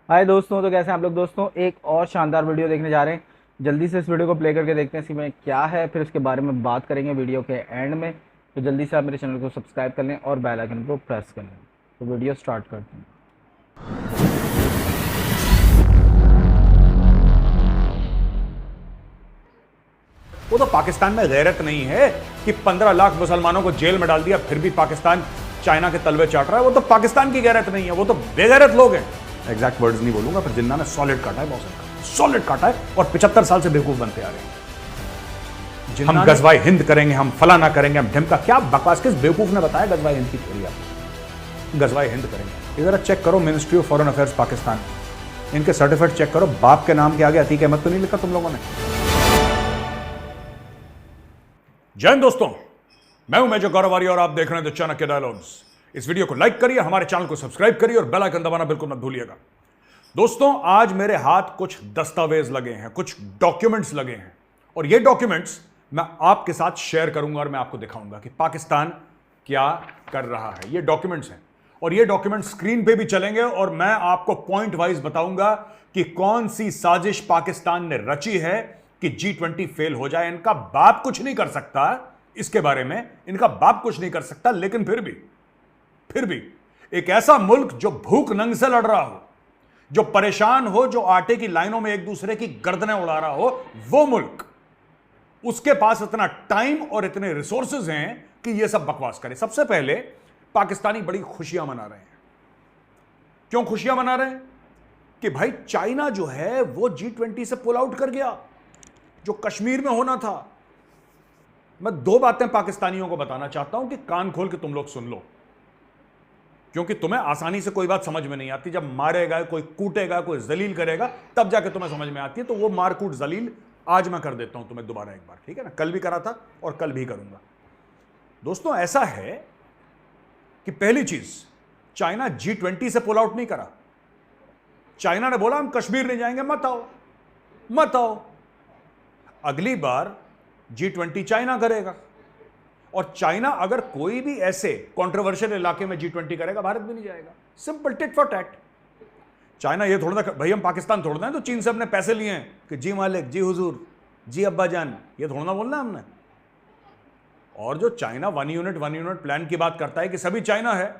हाय दोस्तों, तो कैसे हैं आप लोग। दोस्तों, एक और शानदार वीडियो देखने जा रहे हैं। जल्दी से इस वीडियो को प्ले करके देखते हैं इसमें क्या है, फिर उसके बारे में बात करेंगे वीडियो के एंड में। तो जल्दी से आप मेरे चैनल को सब्सक्राइब कर लें और बेल आइकन को प्रेस कर लें। तो वीडियो स्टार्ट करते हैं। वो तो पाकिस्तान में गैरत नहीं है कि 15 लाख मुसलमानों को जेल में डाल दिया, फिर भी पाकिस्तान चाइना के तलवे चाट रहा है। वो तो पाकिस्तान की गैरत नहीं है, वो तो बेगैरत लोग हैं। एग्जैक्ट वर्ड्स नहीं बोलूंगा, फिर जिन्ना ने सॉलिड काटा है, बहुत सॉलिड काटा है, और 75 साल से बेवकूफ बनते आ रहे हैं। हम गजवाए हिंद करेंगे, हम फलाना करेंगे, हम ढिमका। क्या बकवास, किस बेवकूफ ने बताया गजवाए हिंद की थ्योरी? आप गजवाए हिंद करेंगे? इधर चेक करो ministry of foreign affairs Pakistan, इनके सर्टिफिकेट चेक करो। बाप के नाम के आगे अतीक अहमद तो नहीं लिखा तुम लोगों ने? जय हिंद दोस्तों, मैं हूं मेजर गौरव आर्य और आप देख रहे हैं द चाणक्य डायलॉग्स। इस वीडियो को लाइक करिए, हमारे चैनल को सब्सक्राइब करिए और बेल आइकन दबाना बिल्कुल मत भूलिएगा। दोस्तों, आज मेरे हाथ कुछ दस्तावेज लगे हैं, कुछ डॉक्यूमेंट्स लगे हैं, और ये डॉक्यूमेंट्स मैं आपके साथ शेयर करूंगा और मैं आपको दिखाऊंगा कि पाकिस्तान क्या कर रहा है। ये डॉक्यूमेंट्स हैं और ये डॉक्यूमेंट स्क्रीन पे भी चलेंगे और मैं आपको पॉइंट वाइज बताऊंगा कि कौन सी साजिश पाकिस्तान ने रची है कि G20 फेल हो जाए। इनका बाप कुछ नहीं कर सकता, इसके बारे में इनका बाप कुछ नहीं कर सकता, लेकिन फिर भी एक ऐसा मुल्क जो भूख नंग से लड़ रहा हो, जो परेशान हो, जो आटे की लाइनों में एक दूसरे की गर्दनें उड़ा रहा हो, वो मुल्क, उसके पास इतना टाइम और इतने रिसोर्सेज हैं कि यह सब बकवास करे। सबसे पहले पाकिस्तानी बड़ी खुशियां मना रहे हैं। क्यों खुशियां मना रहे हैं? कि भाई चाइना जो है वो G20 से पुल आउट कर गया, जो कश्मीर में होना था। मैं दो बातें पाकिस्तानियों को बताना चाहता हूं कि कान खोल के तुम लोग सुन लो, क्योंकि तुम्हें आसानी से कोई बात समझ में नहीं आती। जब मारेगा, कोई कूटेगा, कोई जलील करेगा, तब जाके तुम्हें समझ में आती है। तो वो मारकूट जलील आज मैं कर देता हूं तुम्हें दोबारा एक बार, ठीक है ना? कल भी करा था और कल भी करूंगा। दोस्तों, ऐसा है कि पहली चीज, चाइना G20 से पुल आउट नहीं करा। चाइना ने बोला हम कश्मीर नहीं जाएंगे, मत आओ मत आओ। अगली बार G20 चाइना करेगा, और चाइना अगर कोई भी ऐसे कंट्रोवर्शियल इलाके में G20 करेगा, भारत भी नहीं जाएगा। Simple, tit for tat. China ये थोड़ा ना भाई हम पाकिस्तान थोड़ दें तो चीन से अपने पैसे लिए हैं कि जी मालिक, जी हुजूर, जी अब्बा जान, ये थोड़ा ना बोलना हमने। और जो चाइना वन यूनिट प्लान की बात करता है कि सभी चाइना है,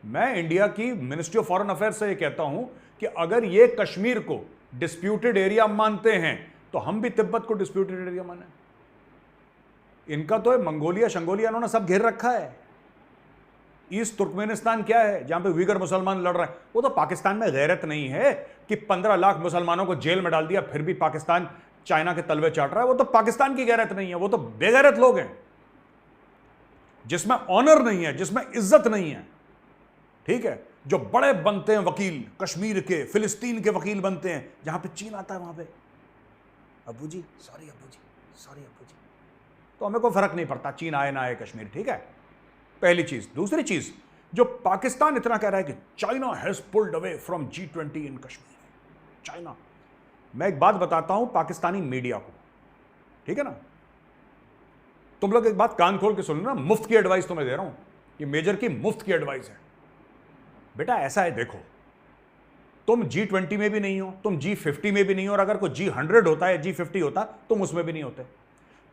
मैं इंडिया की मिनिस्ट्री ऑफ फॉरेन अफेयर्स से ये कहता हूं कि अगर ये कश्मीर को डिस्प्यूटेड एरिया मानते हैं तो हम भी तिब्बत को डिस्प्यूटेड एरिया माने। इनका तो मंगोलिया शंगोलिया इन्होंने सब घेर रखा है। ईस्ट तुर्कमेनिस्तान क्या है जहां पे वीगर मुसलमान लड़ रहे हैं? वो तो पाकिस्तान में गैरत नहीं है कि 15 लाख मुसलमानों को जेल में डाल दिया, फिर भी पाकिस्तान चाइना के तलवे चाट रहा है। वो तो पाकिस्तान की गैरत नहीं है, वो तो बेगैरत लोग हैं, जिसमें ऑनर नहीं है, जिसमें इज्जत नहीं है, ठीक है? जो बड़े बनते हैं वकील, कश्मीर के, फिलिस्तीन के वकील बनते हैं, जहां पे चीन आता है वहां पे अब्बू जी, सॉरी अब्बू जी, सॉरी अब्बू जी। तो हमें कोई फर्क नहीं पड़ता चीन आए ना आए कश्मीर, ठीक है? पहली चीज। दूसरी चीज, जो पाकिस्तान इतना कह रहा है कि China has pulled away from G20 in Kashmir, China. मैं एक बात बताता हूं पाकिस्तानी मीडिया को, ठीक है ना? तुम लोग एक बात कान खोल के सुनो ना, मुफ्त की एडवाइस तुम्हें दे रहा हूं, ये मेजर की मुफ्त की एडवाइस है। बेटा ऐसा है, देखो, तुम G20 में भी नहीं हो, तुम G50 में भी नहीं हो, और अगर कोई G100 होता है, G50 होता, तुम उसमें भी नहीं होते।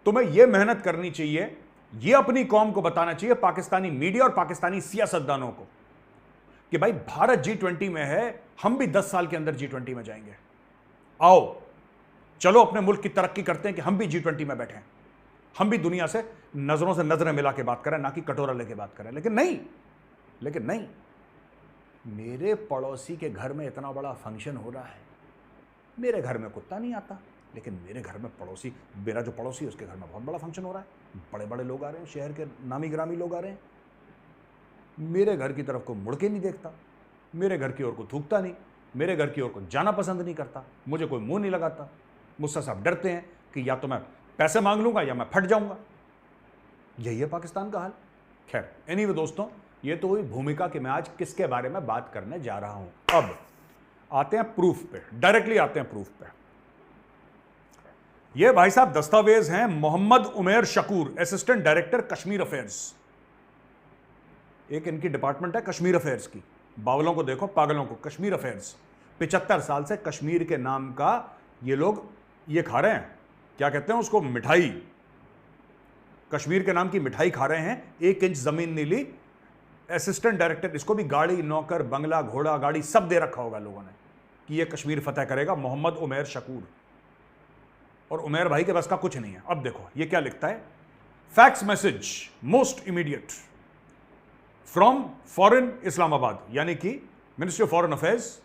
तुम्हें यह मेहनत करनी चाहिए, यह अपनी कौम को बताना चाहिए, पाकिस्तानी मीडिया और पाकिस्तानी सियासतदानों को, कि भाई भारत G20 में है, हम भी 10 साल के अंदर G20 में जाएंगे। आओ चलो अपने मुल्क की तरक्की करते हैं कि हम भी G20 में बैठे, हम भी दुनिया से नजरों से नजरें मिला के बात करें, ना कि कटोरा लेके बात करें। लेकिन नहीं, मेरे पड़ोसी के घर में इतना बड़ा फंक्शन हो रहा है, मेरे घर में कुत्ता नहीं आता, लेकिन मेरे घर में पड़ोसी, मेरा जो पड़ोसी है उसके घर में बहुत बड़ा फंक्शन हो रहा है, बड़े बड़े लोग आ रहे हैं, शहर के नामी गिरामी लोग आ रहे हैं। मेरे घर की तरफ को मुड़ के नहीं देखता, मेरे घर की ओर को थूकता नहीं, मेरे घर की ओर को जाना पसंद नहीं करता, मुझे कोई मुंह नहीं लगाता। मुझसे सब डरते हैं कि या तो मैं पैसे मांग लूंगा या मैं फट जाऊंगा। यही है पाकिस्तान का हाल। खैर, एनीवे दोस्तों, ये तो हुई भूमिका कि मैं आज किसके बारे में बात करने जा रहा हूं। अब आते हैं प्रूफ पे, डायरेक्टली आते हैं प्रूफ पे। ये भाई साहब दस्तावेज हैं Mohammad Umer Shakoor, assistant director Kashmir affairs. एक इनकी डिपार्टमेंट है कश्मीर अफेयर्स की। बावलों को देखो, पागलों को, कश्मीर अफेयर्स। 75 साल से कश्मीर के नाम का ये लोग ये खा रहे हैं, क्या कहते हैं उसको, मिठाई। कश्मीर के नाम की मिठाई खा रहे हैं। 1 इंच जमीन नहीं ली। असिस्टेंट डायरेक्टर, इसको भी गाड़ी, नौकर, बंगला, घोड़ा गाड़ी सब दे रखा होगा लोगों ने कि ये कश्मीर फतेह करेगा, मोहम्मद उमैर शकूर। और उमैर भाई के बस का कुछ नहीं है। अब देखो ये क्या लिखता है, fax message most immediate from foreign Islamabad, यानी कि ministry of foreign affairs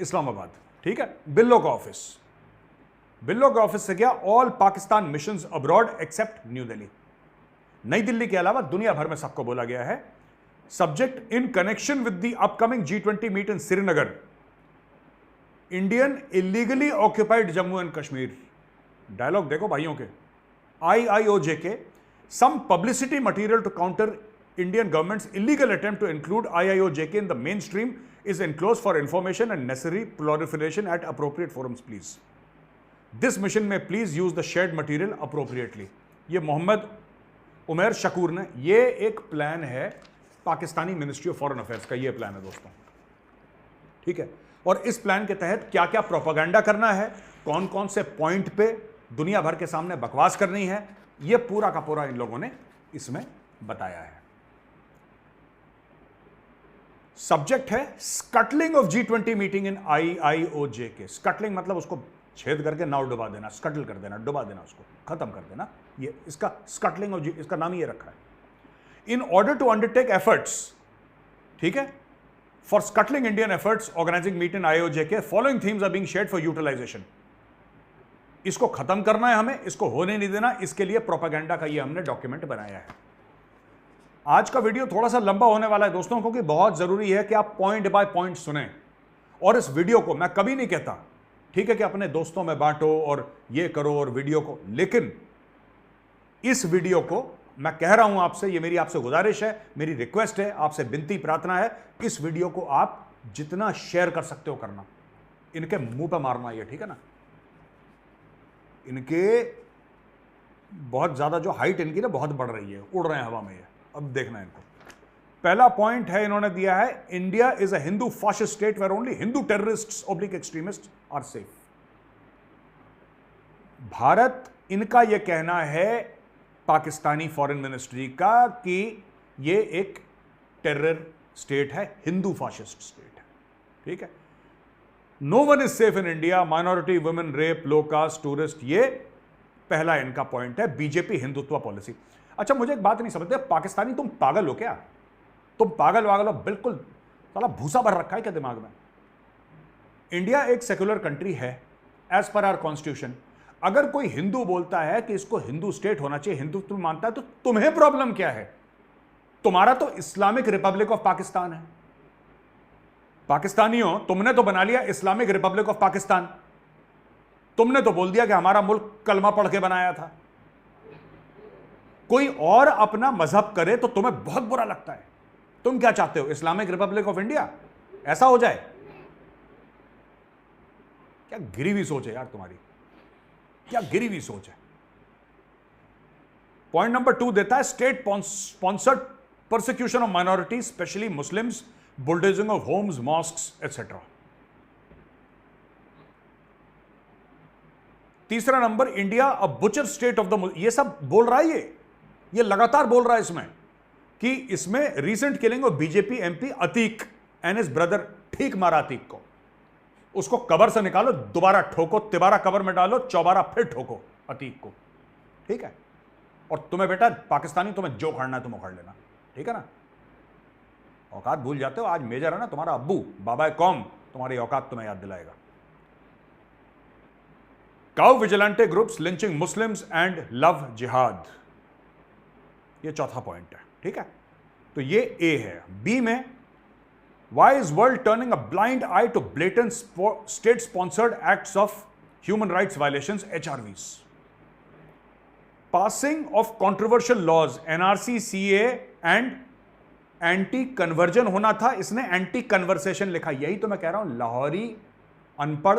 Islamabad, ठीक है। बिल्लो का ऑफिस, बिल्लो के ऑफिस से क्या, all Pakistan missions abroad except New Delhi. Nai Delhi के अलावा दुनिया भर में सबको बोला गया है। Subject in connection with the upcoming G20 meet in Srinagar, Indian illegally occupied Jammu and Kashmir. Dialogue देखो भाइयों के, IIOJK, some publicity material to counter Indian government's illegal attempt to include IIOJK in the mainstream is enclosed for information and necessary proliferation at appropriate forums, please. This mission may please use the shared material appropriately. ये मोहम्मद उमैर शकूर ने, ये एक plan है Pakistani ministry of foreign affairs का, ये plan है दोस्तों, ठीक है। और इस प्लान के तहत क्या क्या प्रोपेगेंडा करना है, कौन कौन से पॉइंट पे दुनिया भर के सामने बकवास करनी है, ये पूरा का पूरा इन लोगों ने इसमें बताया है। सब्जेक्ट है scuttling of G20 meeting in IIOJK। Scuttling मतलब उसको छेद करके नाव डुबा देना, स्कटल कर देना, डुबा देना, उसको खत्म कर देना, ये इसका स्कटलिंग ऑफ, इसका नाम ये रखा है। In order to undertake efforts, ठीक है, for scuttling Indian efforts organising meet in IIOJK, following themes are being shared for utilisation. इसको खत्म करना है हमें, इसको होने नहीं देना, इसके लिए प्रोपेगेंडा का ये हमने डॉक्यूमेंट बनाया है। आज का वीडियो थोड़ा सा लंबा होने वाला है दोस्तों, क्योंकि बहुत जरूरी है कि आप पॉइंट बाय पॉइंट सुने। और इस वीडियो को मैं कभी नहीं कहता, ठीक है, कि अपने दोस्तों में बांटो और ये करो और वीडियो को, लेकिन इस वीडियो को मैं कह रहा हूं आपसे, ये मेरी आपसे गुजारिश है, मेरी रिक्वेस्ट है, आपसे विनती प्रार्थना है, इस वीडियो को आप जितना शेयर कर सकते हो करना। इनके मुंह पे मारना, ये ठीक है ना, इनके बहुत ज्यादा जो हाइट इनकी ना बहुत बढ़ रही है, उड़ रहे हैं हवा में ये। अब देखना है इनको। पहला पॉइंट है, इन्होंने दिया है, India is a Hindu fascist state where only Hindu terrorists oblique extremists are safe. Bharat, इनका यह कहना है पाकिस्तानी फॉरेन मिनिस्ट्री का कि यह एक टेरर स्टेट है, हिंदू फाशिस्ट स्टेट है, ठीक है। No one is safe in India, minority, women, rape, low caste, tourist, ये पहला इनका पॉइंट है। BJP Hindutva policy. अच्छा, मुझे एक बात नहीं समझते, पाकिस्तानी तुम पागल हो क्या? तुम पागल वागल हो, बिल्कुल साला भूसा भर रखा है क्या दिमाग में? इंडिया एक सेक्युलर कंट्री है एज पर आवर कॉन्स्टिट्यूशन। अगर कोई हिंदू बोलता है कि इसको हिंदू स्टेट होना चाहिए, हिंदुत्व मानता है, तो तुम्हें प्रॉब्लम क्या है? तुम्हारा तो इस्लामिक रिपब्लिक ऑफ पाकिस्तान है। पाकिस्तानियों, तुमने तो बना लिया इस्लामिक रिपब्लिक ऑफ पाकिस्तान। तुमने तो बोल दिया कि हमारा मुल्क कलमा पढ़ के बनाया था। कोई और अपना मजहब करे तो तुम्हें बहुत बुरा लगता है। तुम क्या चाहते हो, इस्लामिक रिपब्लिक ऑफ इंडिया ऐसा हो जाए? क्या गिरी हुई सोच है यार तुम्हारी, क्या गिरी हुई सोच है। पॉइंट नंबर 2 देता है, state sponsored persecution of minority specially Muslims, bulldozing of homes, mosques etcetera. तीसरा नंबर, India a butcher state of the, ये सब बोल रहा है, ये लगातार बोल रहा है इसमें कि इसमें recent killing of BJP MP Atiq and his brother, ठीक मारा अतीक को, उसको कबर से निकालो, दोबारा ठोको, तिबारा कबर में डालो, चौबारा फिर ठोको अतीक को, ठीक है। और तुम्हें बेटा पाकिस्तानी, तुम्हें जो उखाड़ना है तुम उखाड़ लेना, ठीक है ना। औकात भूल जाते हो, आज मेजर है ना तुम्हारा अब्बू, बाबा कौम, तुम्हारी औकात तुम्हें याद दिलाएगा। Cow vigilante groups lynching Muslims and love जिहाद, ये चौथा पॉइंट है, ठीक है। तो ये ए है। बी में, why is world turning a blind eye to blatant state sponsored acts of human rights violations, HRVs, passing off controversial laws, NRC, CA and anti conversion होना था, इसने एंटी कन्वर्सेशन लिखा। यही तो मैं कह रहा हूं, लाहौरी अनपढ़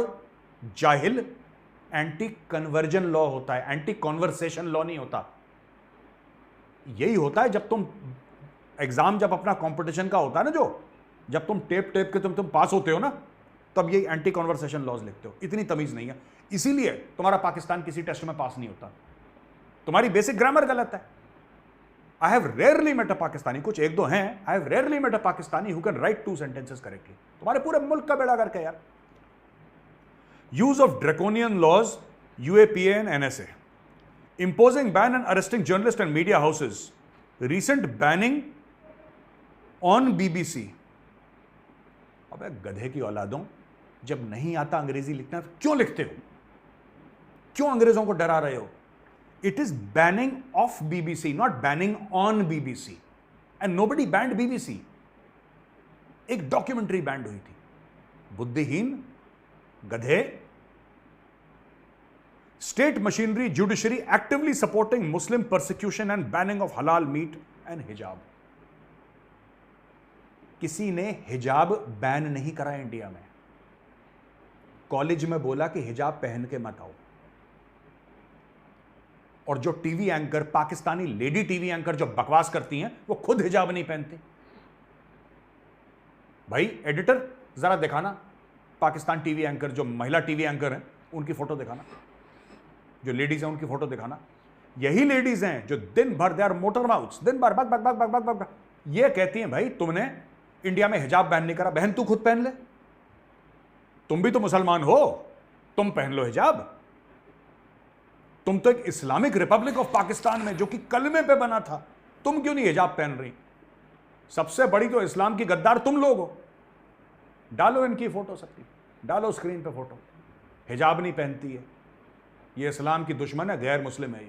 जाहिल, एंटी कन्वर्जन लॉ होता है, एंटी कॉन्वर्सेशन लॉ नहीं होता। यही होता है जब तुम एग्जाम, जब अपना कंपटीशन का होता है ना, जो जब तुम टेप के तुम पास होते हो ना, तब ये एंटी कॉन्वर्सेशन लॉज लिखते हो। इतनी तमीज नहीं है, इसीलिए तुम्हारा पाकिस्तान किसी टेस्ट में पास नहीं होता। तुम्हारी बेसिक ग्रामर गलत है। I have rarely met a Pakistani, कुछ एक दो हैं, I have rarely met a Pakistani who can write 2 sentences correctly. तुम्हारे पूरे मुल्क का बेड़ा करके यार। Use of draconian laws, UAPA and NSA, imposing ban and arresting journalists and media houses, recent banning on BBC। अबे गधे की औलादों, जब नहीं आता अंग्रेजी लिखना तो क्यों लिखते हो? क्यों अंग्रेजों को डरा रहे हो? It is banning of BBC, not banning on BBC, and nobody banned BBC। एक डॉक्यूमेंट्री बैंड हुई थी। बुद्धिहीन गधे। State machinery, judiciary actively supporting Muslim persecution and banning of halal meat and hijab। किसी ने हिजाब बैन नहीं करा इंडिया में। कॉलेज में बोला कि हिजाब पहन के मत आओ, और जो TV anchor, Pakistani lady TV anchor जो बकवास करती हैं, वो खुद हिजाब नहीं पहनती। भाई एडिटर जरा दिखाना, पाकिस्तान टीवी एंकर, जो महिला टीवी एंकर हैं उनकी फोटो दिखाना, जो लेडीज हैं उनकी फोटो दिखाना। यही लेडीज हैं जो दिन भर, दे आर मोटर माउथ्स, दिन भर बक बक बक बक बक बक बक ये कहती हैं भाई तुमने इंडिया में हिजाब बैन नहीं करा। बहन तू खुद पहन ले, तुम भी तो मुसलमान हो, तुम पहन लो हिजाब। तुम तो एक इस्लामिक रिपब्लिक ऑफ पाकिस्तान में, जो कि कलमे पे बना था, तुम क्यों नहीं हिजाब पहन रही? सबसे बड़ी तो इस्लाम की गद्दार तुम लोग हो। डालो इनकी फोटो, सबकी डालो स्क्रीन पे फोटो। हिजाब नहीं पहनती है, ये इस्लाम की दुश्मन है, गैर मुस्लिम है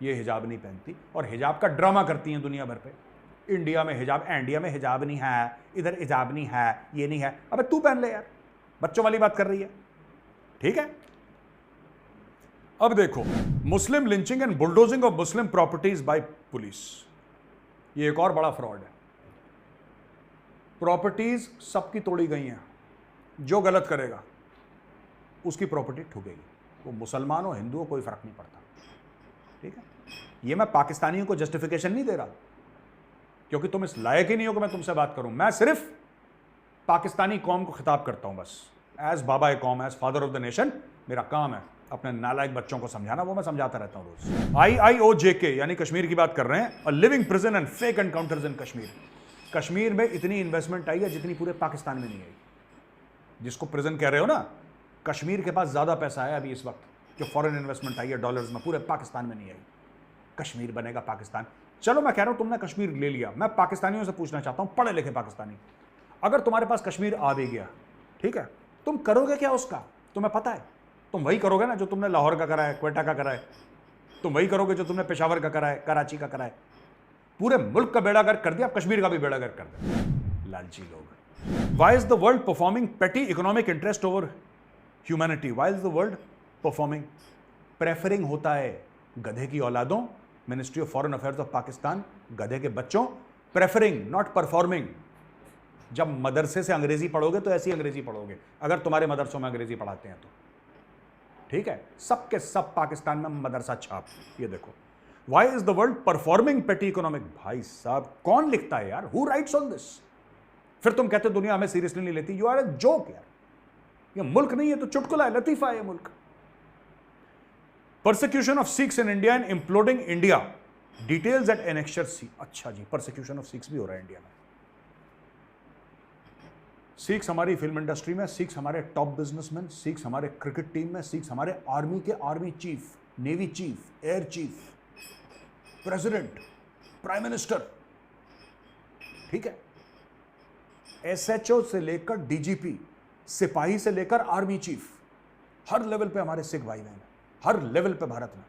ये हिजाब नहीं पहनती और हिजाब का ड्रामा करती हैं दुनिया भर पे। इंडिया में हिजाब, इंडिया में हिजाब नहीं है, इधर हिजाब नहीं है, ये नहीं है। अबे तू पहन ले यार, बच्चों वाली बात कर रही है। ठीक है, अब देखो, Muslim lynching and bulldozing of Muslim properties by police. ये एक और बड़ा फ्रॉड है। प्रॉपर्टीज सबकी तोड़ी गई हैं, जो गलत करेगा उसकी प्रॉपर्टी ठुकेगी, वो मुसलमान हो हिंदू हो कोई फर्क नहीं पड़ता। ठीक है, ये मैं पाकिस्तानियों को जस्टिफिकेशन नहीं दे रहा, क्योंकि तुम इस लायक ही नहीं हो कि मैं तुमसे बात करूं। मैं सिर्फ पाकिस्तानी कौम को खिताब करता हूं बस। एज बाबा ए कौम, as father of the nation, मेरा काम है अपने नालायक बच्चों को समझाना, वो मैं समझाता रहता हूं रोज। IIOJK यानी कश्मीर की बात कर रहे हैं। A living prison and fake encounters in Kashmir. Kashmir में इतनी इन्वेस्टमेंट आई है जितनी पूरे पाकिस्तान में नहीं आई। जिसको प्रिजन कह रहे हो ना, कश्मीर के पास ज्यादा पैसा है अभी इस वक्त, जो फॉरेन इन्वेस्टमेंट आई है डॉलर्स में, पूरे पाकिस्तान में नहीं आई। कश्मीर बनेगा पाकिस्तान। चलो मैं कह रहा हूं तुमने कश्मीर ले लिया, मैं पाकिस्तानियों से पूछना चाहता हूं, पढ़े लिखे पाकिस्तानी, अगर तुम्हारे पास कश्मीर आ भी गया, ठीक है, तुम करोगे क्या उसका? तुम्हें पता है तुम वही करोगे ना जो तुमने लाहौर का करा है, क्वेटा का करा है, तुम वही करोगे जो तुमने पेशावर का करा है, कराची का करा है। पूरे मुल्क का बेड़ा गर्क कर दिया, अब कश्मीर का भी बेड़ा गर्क कर दिया। लालची लोग। Why is the world performing petty economic interest over humanity? Why is the world performing? Preferring होता है गधे की औलादों, ministry of foreign affairs of Pakistan, गधे के बच्चों। Preferring not performing. जब मदरसे से अंग्रेजी पढ़ोगे तो ऐसी अंग्रेजी पढ़ोगे, अगर तुम्हारे मदरसों में अंग्रेजी पढ़ाते हैं तो। ठीक है, सबके सब पाकिस्तान में मदरसा छाप। ये देखो, why is the world performing petty economic? भाई साहब कौन लिखता है यार? Who writes on this? फिर तुम कहते दुनिया हमें सीरियसली नहीं लेती। यू आर ए जोक यार। ये मुल्क नहीं है तो चुटकुला है, लतीफा है ये मुल्क। Persecution of Sikhs in India and imploding India, details at annexure C. अच्छा जी, परसिक्यूशन ऑफ सिख्स भी हो रहा है इंडिया में। सिख्स हमारी फिल्म इंडस्ट्री में, सिख्स हमारे टॉप बिजनेसमैन, सिख्स हमारे क्रिकेट टीम में, सिख्स हमारे आर्मी के army chief, navy chief, air chief, president, prime minister. ठीक है, SHO से लेकर DGP, सिपाही से लेकर आर्मी चीफ, हर लेवल पे हमारे सिख भाई बहन, हर लेवल पे भारत में।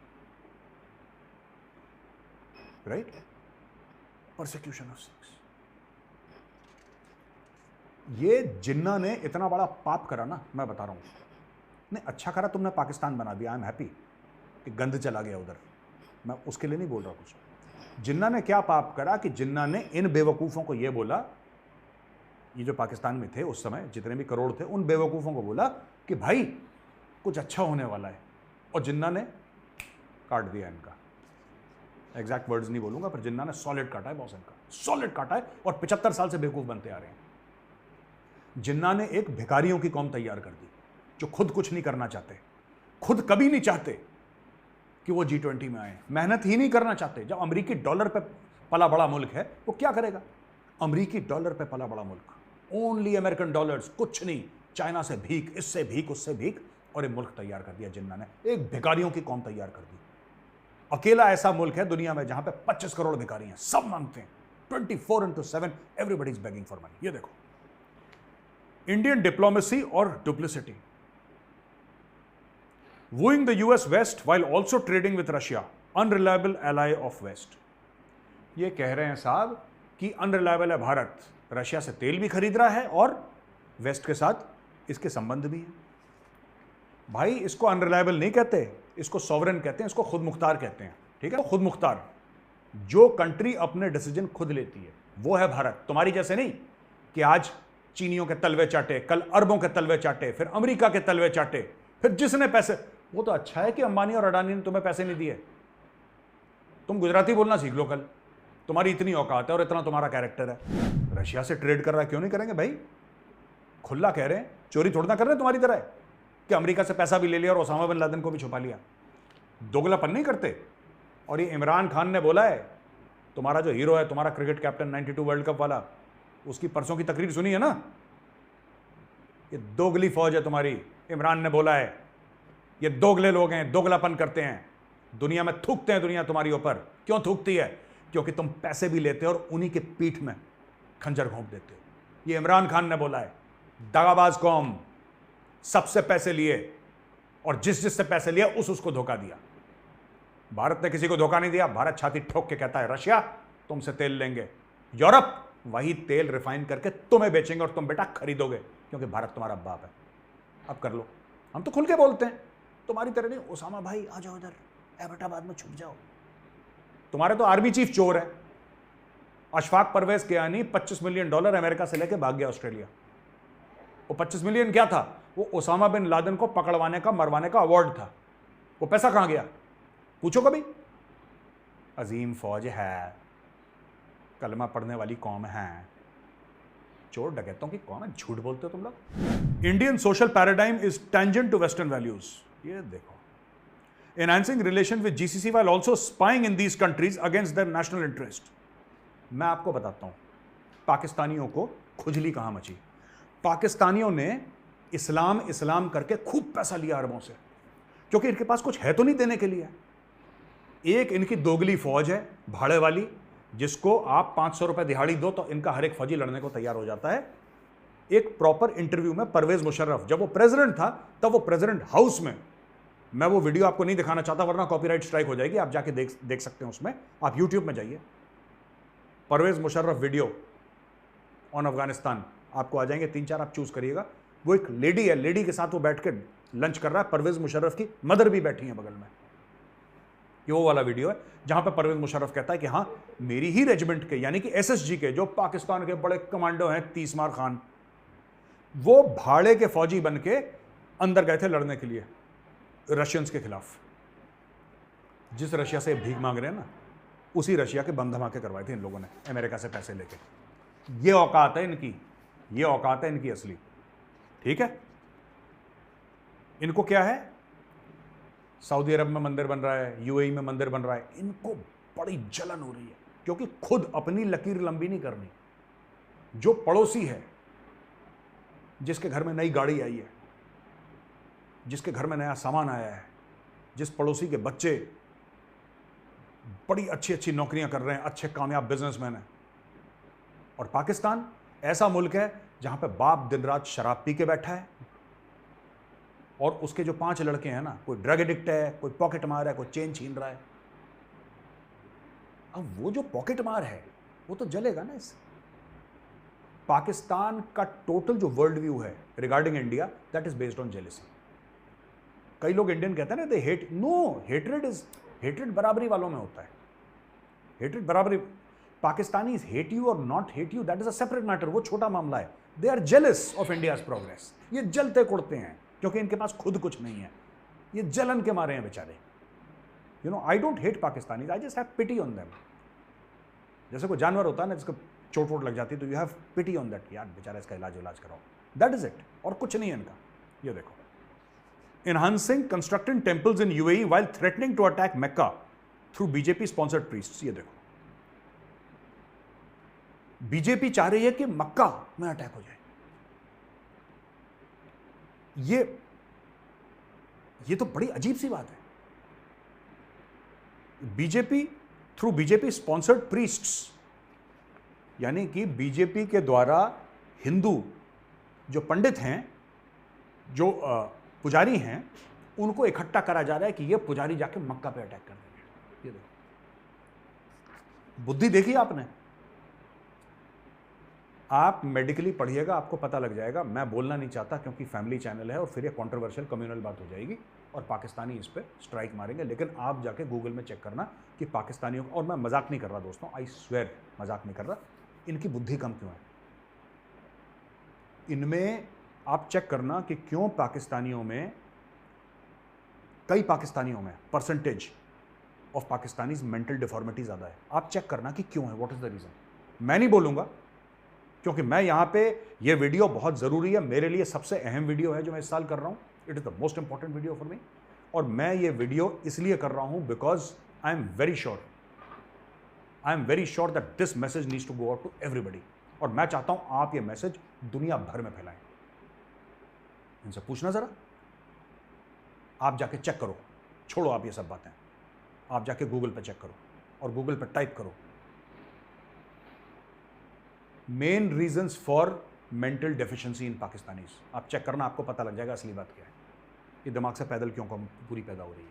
राइट? Persecution of Sikhs. ये जिन्ना ने इतना बड़ा पाप करा ना, मैं बता रहा हूं। नहीं, अच्छा करा तुमने पाकिस्तान बना दिया, आई एम हैप्पी कि गंद चला गया उधर, मैं उसके लिए नहीं बोल रहा कुछ। जिन्ना ने क्या पाप करा कि जिन्ना ने इन बेवकूफ़ों को ये बोला, ये जो पाकिस्तान में थे उस समय जितने भी करोड़ थे, उन बेवकूफ़ों को बोला कि भाई कुछ अच्छा होने वाला है, और जिन्ना ने काट दिया इनका। एग्जैक्ट वर्ड्स नहीं बोलूंगा, पर जिन्ना ने सॉलिड काटा है बॉस इनका, सॉलिड काटा है, और 75 साल से बेवकूफ़ बनते आ रहे हैं। जिन्ना ने एक भिखारियों की कौम तैयार कर दी, जो खुद कुछ नहीं करना चाहते, खुद कभी नहीं चाहते कि वो G20 में आए, मेहनत ही नहीं करना चाहते। जब अमेरिकी डॉलर पे पला बड़ा मुल्क है, वो क्या करेगा? अमेरिकी डॉलर पे पला बड़ा मुल्क, ओनली अमेरिकन डॉलर्स, कुछ नहीं, चाइना से भीख, इससे भीख, उससे भीख, और एक मुल्क तैयार कर दिया जिन्ना ने, एक भिखारियों की कौम तैयार कर दी। अकेला ऐसा मुल्क है दुनिया में जहां पे 25 करोड़ भिखारी हैं, सब मांगते हैं, 24/7 everybody is begging for money. ये देखो, इंडियन डिप्लोमेसी और duplicity. Wooing the US west while also trading with Russia, unreliable ally of west. ये कह रहे हैं साहब कि अनरिलायबल है भारत, रशिया से तेल भी खरीद रहा है और वेस्ट के साथ इसके संबंध भी हैं। भाई इसको अनरिलायबल नहीं कहते, इसको सॉवरेन कहते हैं, इसको खुद मुख्तार कहते हैं, ठीक है? खुद मुख्तार, जो कंट्री अपने डिसीजन खुद लेती है वो है भारत। तुम्हारी जैसे नहीं कि आज चीनियों के तलवे चाटे, कल अरबों के तलवे चाटे, फिर अमेरिका के तलवे चाटे, फिर जिसने पैसे, वो तो अच्छा है कि अंबानी और अडानी ने तुम्हें पैसे नहीं दिए। तुम गुजराती बोलना सीख लो, कल तुम्हारी इतनी औकात है और इतना तुम्हारा कैरेक्टर है। रशिया से ट्रेड कर रहा है, क्यों नहीं करेंगे भाई? खुला कह रहे हैं, चोरी थोड़ा ना कर रहे हैं तुम्हारी तरह कि अमेरिका से पैसा भी ले लिया और ओसामा बिन लादेन को भी छुपा लिया। दोगलापन नहीं करते। और ये इमरान खान ने बोला है, तुम्हारा जो हीरो है, तुम्हारा क्रिकेट कैप्टन 92 वर्ल्ड कप वाला, उसकी परसों की तकरीर सुनी है ना? ये दोगली फौज है तुम्हारी, इमरान ने बोला है। ये दोगले लोग हैं, दोगलापन करते हैं, दुनिया में थूकते हैं दुनिया तुम्हारी ऊपर। क्यों थूकती है? क्योंकि तुम पैसे भी लेते हो और उन्हीं के पीठ में खंजर घोंप देते हो। ये इमरान खान ने बोला है। दगाबाज कौम, सबसे पैसे लिए और जिससे पैसे लिया उसको धोखा दिया। भारत ने किसी को धोखा नहीं दिया। भारत छाती ठोक के कहता है रशिया तुमसे तेल लेंगे, यूरोप वही तेल रिफाइन करके तुम्हें बेचेंगे और तुम बेटा खरीदोगे, क्योंकि भारत तुम्हारा बाप है। अब कर लो, हम तो खुल के बोलते हैं, तुम्हारी तरह नहीं। ओसामा भाई आ जाओ इधर, एबटाबाद में छुप जाओ। तुम्हारे तो आर्मी चीफ चोर है। अशफाक परवेज कियानी $25 मिलियन अमेरिका से लेके भाग गया ऑस्ट्रेलिया। वो 25 मिलियन क्या था? वो ओसामा बिन लादेन को पकड़वाने का, मरवाने का अवार्ड था। वो पैसा कहां गया? पूछो कभी। अजीम फौज है, कलमा पढ़ने वाली कौम है, चोर डकैतों की कौम है, झूठ बोलते हो तुम लोग। Indian social paradigm is tangent to western values. ये देखो, enhancing relation with GCC while also spying in these countries against their national interest. मैं आपको बताता हूं, पाकिस्तानियों को खुजली कहां मची। पाकिस्तानियों ने इस्लाम इस्लाम करके खूब पैसा लिया अरबों से, क्योंकि इनके पास कुछ है तो नहीं देने के लिए। एक इनकी दोगली फौज है भाड़े वाली, जिसको आप 500 रुपए दिहाड़ी दो तो इनका हर एक फौजी लड़ने को तैयार हो जाता है। एक प्रॉपर इंटरव्यू में परवेज मुशर्रफ, जब वो प्रेसिडेंट था, तब वो प्रेसिडेंट हाउस में, मैं वो वीडियो आपको नहीं दिखाना चाहता वरना कॉपीराइट स्ट्राइक हो जाएगी, आप जाके देख सकते हैं उसमें, आप यूट्यूब में जाइए, परवेज मुशर्रफ वीडियो ऑन अफगानिस्तान, आपको आ जाएंगे 3-4, आप चूज करिएगा। वो एक लेडी है, लेडी के साथ वो बैठ के लंच कर रहा है, परवेज मुशर्रफ की मदर भी बैठी है बगल में। ये वो वाला वीडियो है जहां पे परवेज मुशर्रफ कहता है कि हाँ, मेरी ही रेजिमेंट के, यानी कि एसएसजी के, जो पाकिस्तान के बड़े कमांडो हैं, तीसमार खान, वो भाड़े के फौजी बन के अंदर गए थे लड़ने के लिए रशियंस के खिलाफ। जिस रशिया से भीख मांग रहे हैं ना, उसी रशिया के बम धमाके करवाए थे इन लोगों ने अमेरिका से पैसे लेके। ये औकात है इनकी, ये औकात है इनकी असली, ठीक है। इनको क्या है, सऊदी अरब में मंदिर बन रहा है, यूएई में मंदिर बन रहा है, इनको बड़ी जलन हो रही है, क्योंकि खुद अपनी लकीर लंबी नहीं करनी। जो पड़ोसी है, जिसके घर में नई गाड़ी आई है, जिसके घर में नया सामान आया है, जिस पड़ोसी के बच्चे बड़ी अच्छी अच्छी नौकरियां कर रहे हैं, अच्छे कामयाब बिजनेसमैन हैं, और पाकिस्तान ऐसा मुल्क है जहां पे बाप दिन रात शराब पी के बैठा है, और उसके जो 5 लड़के हैं ना, कोई ड्रग एडिक्ट है, कोई पॉकेट मार है, कोई चेन छीन रहा है। अब वो जो पॉकेट मार है वो तो जलेगा ना इससे। पाकिस्तान का टोटल जो वर्ल्ड व्यू है regarding India, that is based on jealousy. कई लोग इंडियन कहते हैं ना, दे हेट, नो, हेट्रेड बराबरी वालों में होता है। हेट्रेड बराबरी, पाकिस्तानीज हेट यू और not hate you, that is a separate matter, वो छोटा मामला है। They are jealous of India's progress. ये जलते कुड़ते हैं क्योंकि इनके पास खुद कुछ नहीं है, ये जलन के मारे हैं बेचारे। You know, I don't hate Pakistanis, I just have pity on them. जैसे कोई जानवर होता है ना, जिसको चोट वोट लग जाती है, तो you have pity on that, यार बेचारा इसका इलाज कराओ। दैट इज इट, और कुछ नहीं है इनका। ये देखो, enhancing constructing temples in UAE while threatening to attack Mecca through BJP sponsored priests। ये देखो, बीजेपी चाह रही है कि मक्का में अटैक हो जाए। ये तो बड़ी अजीब सी बात है। BJP through BJP sponsored priests, यानी कि बीजेपी के द्वारा हिंदू जो पंडित हैं, जो पुजारी हैं, उनको इकट्ठा करा जा रहा है कि ये पुजारी जाके मक्का पे अटैक कर देंगे। ये देखो, बुद्धि देखी आपने। आप मेडिकली पढ़िएगा, आपको पता लग जाएगा। मैं बोलना नहीं चाहता क्योंकि फैमिली चैनल है और फिर ये कंट्रोवर्शियल कम्युनल बात हो जाएगी और पाकिस्तानी इस पे स्ट्राइक मारेंगे। लेकिन आप जाके गूगल में चेक करना कि पाकिस्तानियों, और मैं मजाक नहीं कर रहा दोस्तों, आई स्वेयर मजाक नहीं कर रहा, इनकी बुद्धि कम क्यों है। इनमें आप चेक करना कि क्यों पाकिस्तानियों में, कई पाकिस्तानियों में percentage of Pakistanis mental deformity ज़्यादा है। आप चेक करना कि क्यों है, व्हाट इज़ द रीज़न। मैं नहीं बोलूँगा क्योंकि मैं यहाँ पे, ये वीडियो बहुत ज़रूरी है मेरे लिए, सबसे अहम वीडियो है जो मैं इस साल कर रहा हूँ। It is the most important video for me. और मैं ये वीडियो इसलिए कर रहा हूँ because I am very sure that this message needs to go out to everybody. और मैं चाहता हूँ आप ये मैसेज दुनिया भर में फैलाएं। इनसे पूछना ज़रा, आप जाके चेक करो, छोड़ो आप ये सब बातें, आप जाके गूगल पे चेक करो और गूगल पे टाइप करो main reasons for mental deficiency in Pakistanis. आप चेक करना, आपको पता लग जाएगा असली बात क्या है। ये दिमाग से पैदल क्यों कम पूरी पैदा हो रही है,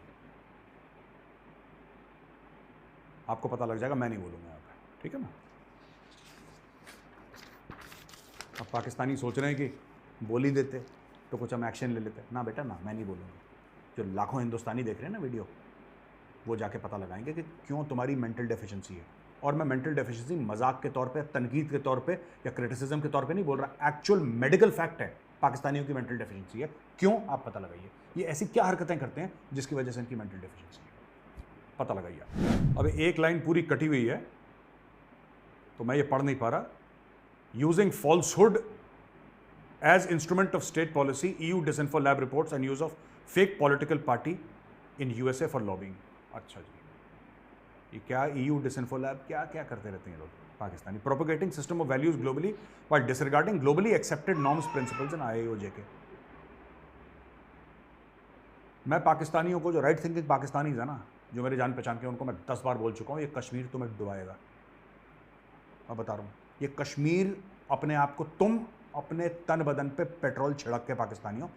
आपको पता लग जाएगा। मैं नहीं बोलूँगा यहाँ पे, ठीक है ना। अब पाकिस्तानी सोच रहे हैं कि बोल ही देते तो कुछ हम एक्शन ले लेते। ना बेटा ना, मैं नहीं बोलूँगा। जो लाखों हिंदुस्तानी देख रहे हैं ना वीडियो, वो जाके पता लगाएंगे कि क्यों तुम्हारी मेंटल डेफिशिएंसी है। और मैं मेंटल डेफिशिएंसी मजाक के तौर पे, तनकीद के तौर पे या क्रिटिसिज्म के तौर पे नहीं बोल रहा, एक्चुअल मेडिकल फैक्ट है। पाकिस्तानियों की मेंटल डेफिशिएंसी है। क्यों, आप पता लगाइए। ये ऐसी क्या हरकतें करते हैं जिसकी वजह से इनकी मेंटल डेफिशिएंसी है, पता लगाइए। अब एक लाइन पूरी कटी हुई है तो मैं ये पढ़ नहीं पा रहा। Using falsehood as instrument of state policy, EU disinfo lab reports and use of fake political party in USA for lobbying। अच्छा जी, ये क्या EU disinfo lab क्या क्या करते रहते हैं लोग Pakistani. propagating system of values globally while disregarding globally accepted norms principles and IAOJ के। मैं पाकिस्तानियों को, जो राइट थिंकिंग पाकिस्तानी है ना, जो मेरे जान पहचान के, उनको मैं 10 बार बोल चुका हूँ, ये कश्मीर तुम्हें डुबाएगा। मैं बता रहा हूँ, ये कश्मीर अपने आप को, तुम अपने तन बदन पे पेट्रोल छिड़क के पाकिस्तानियों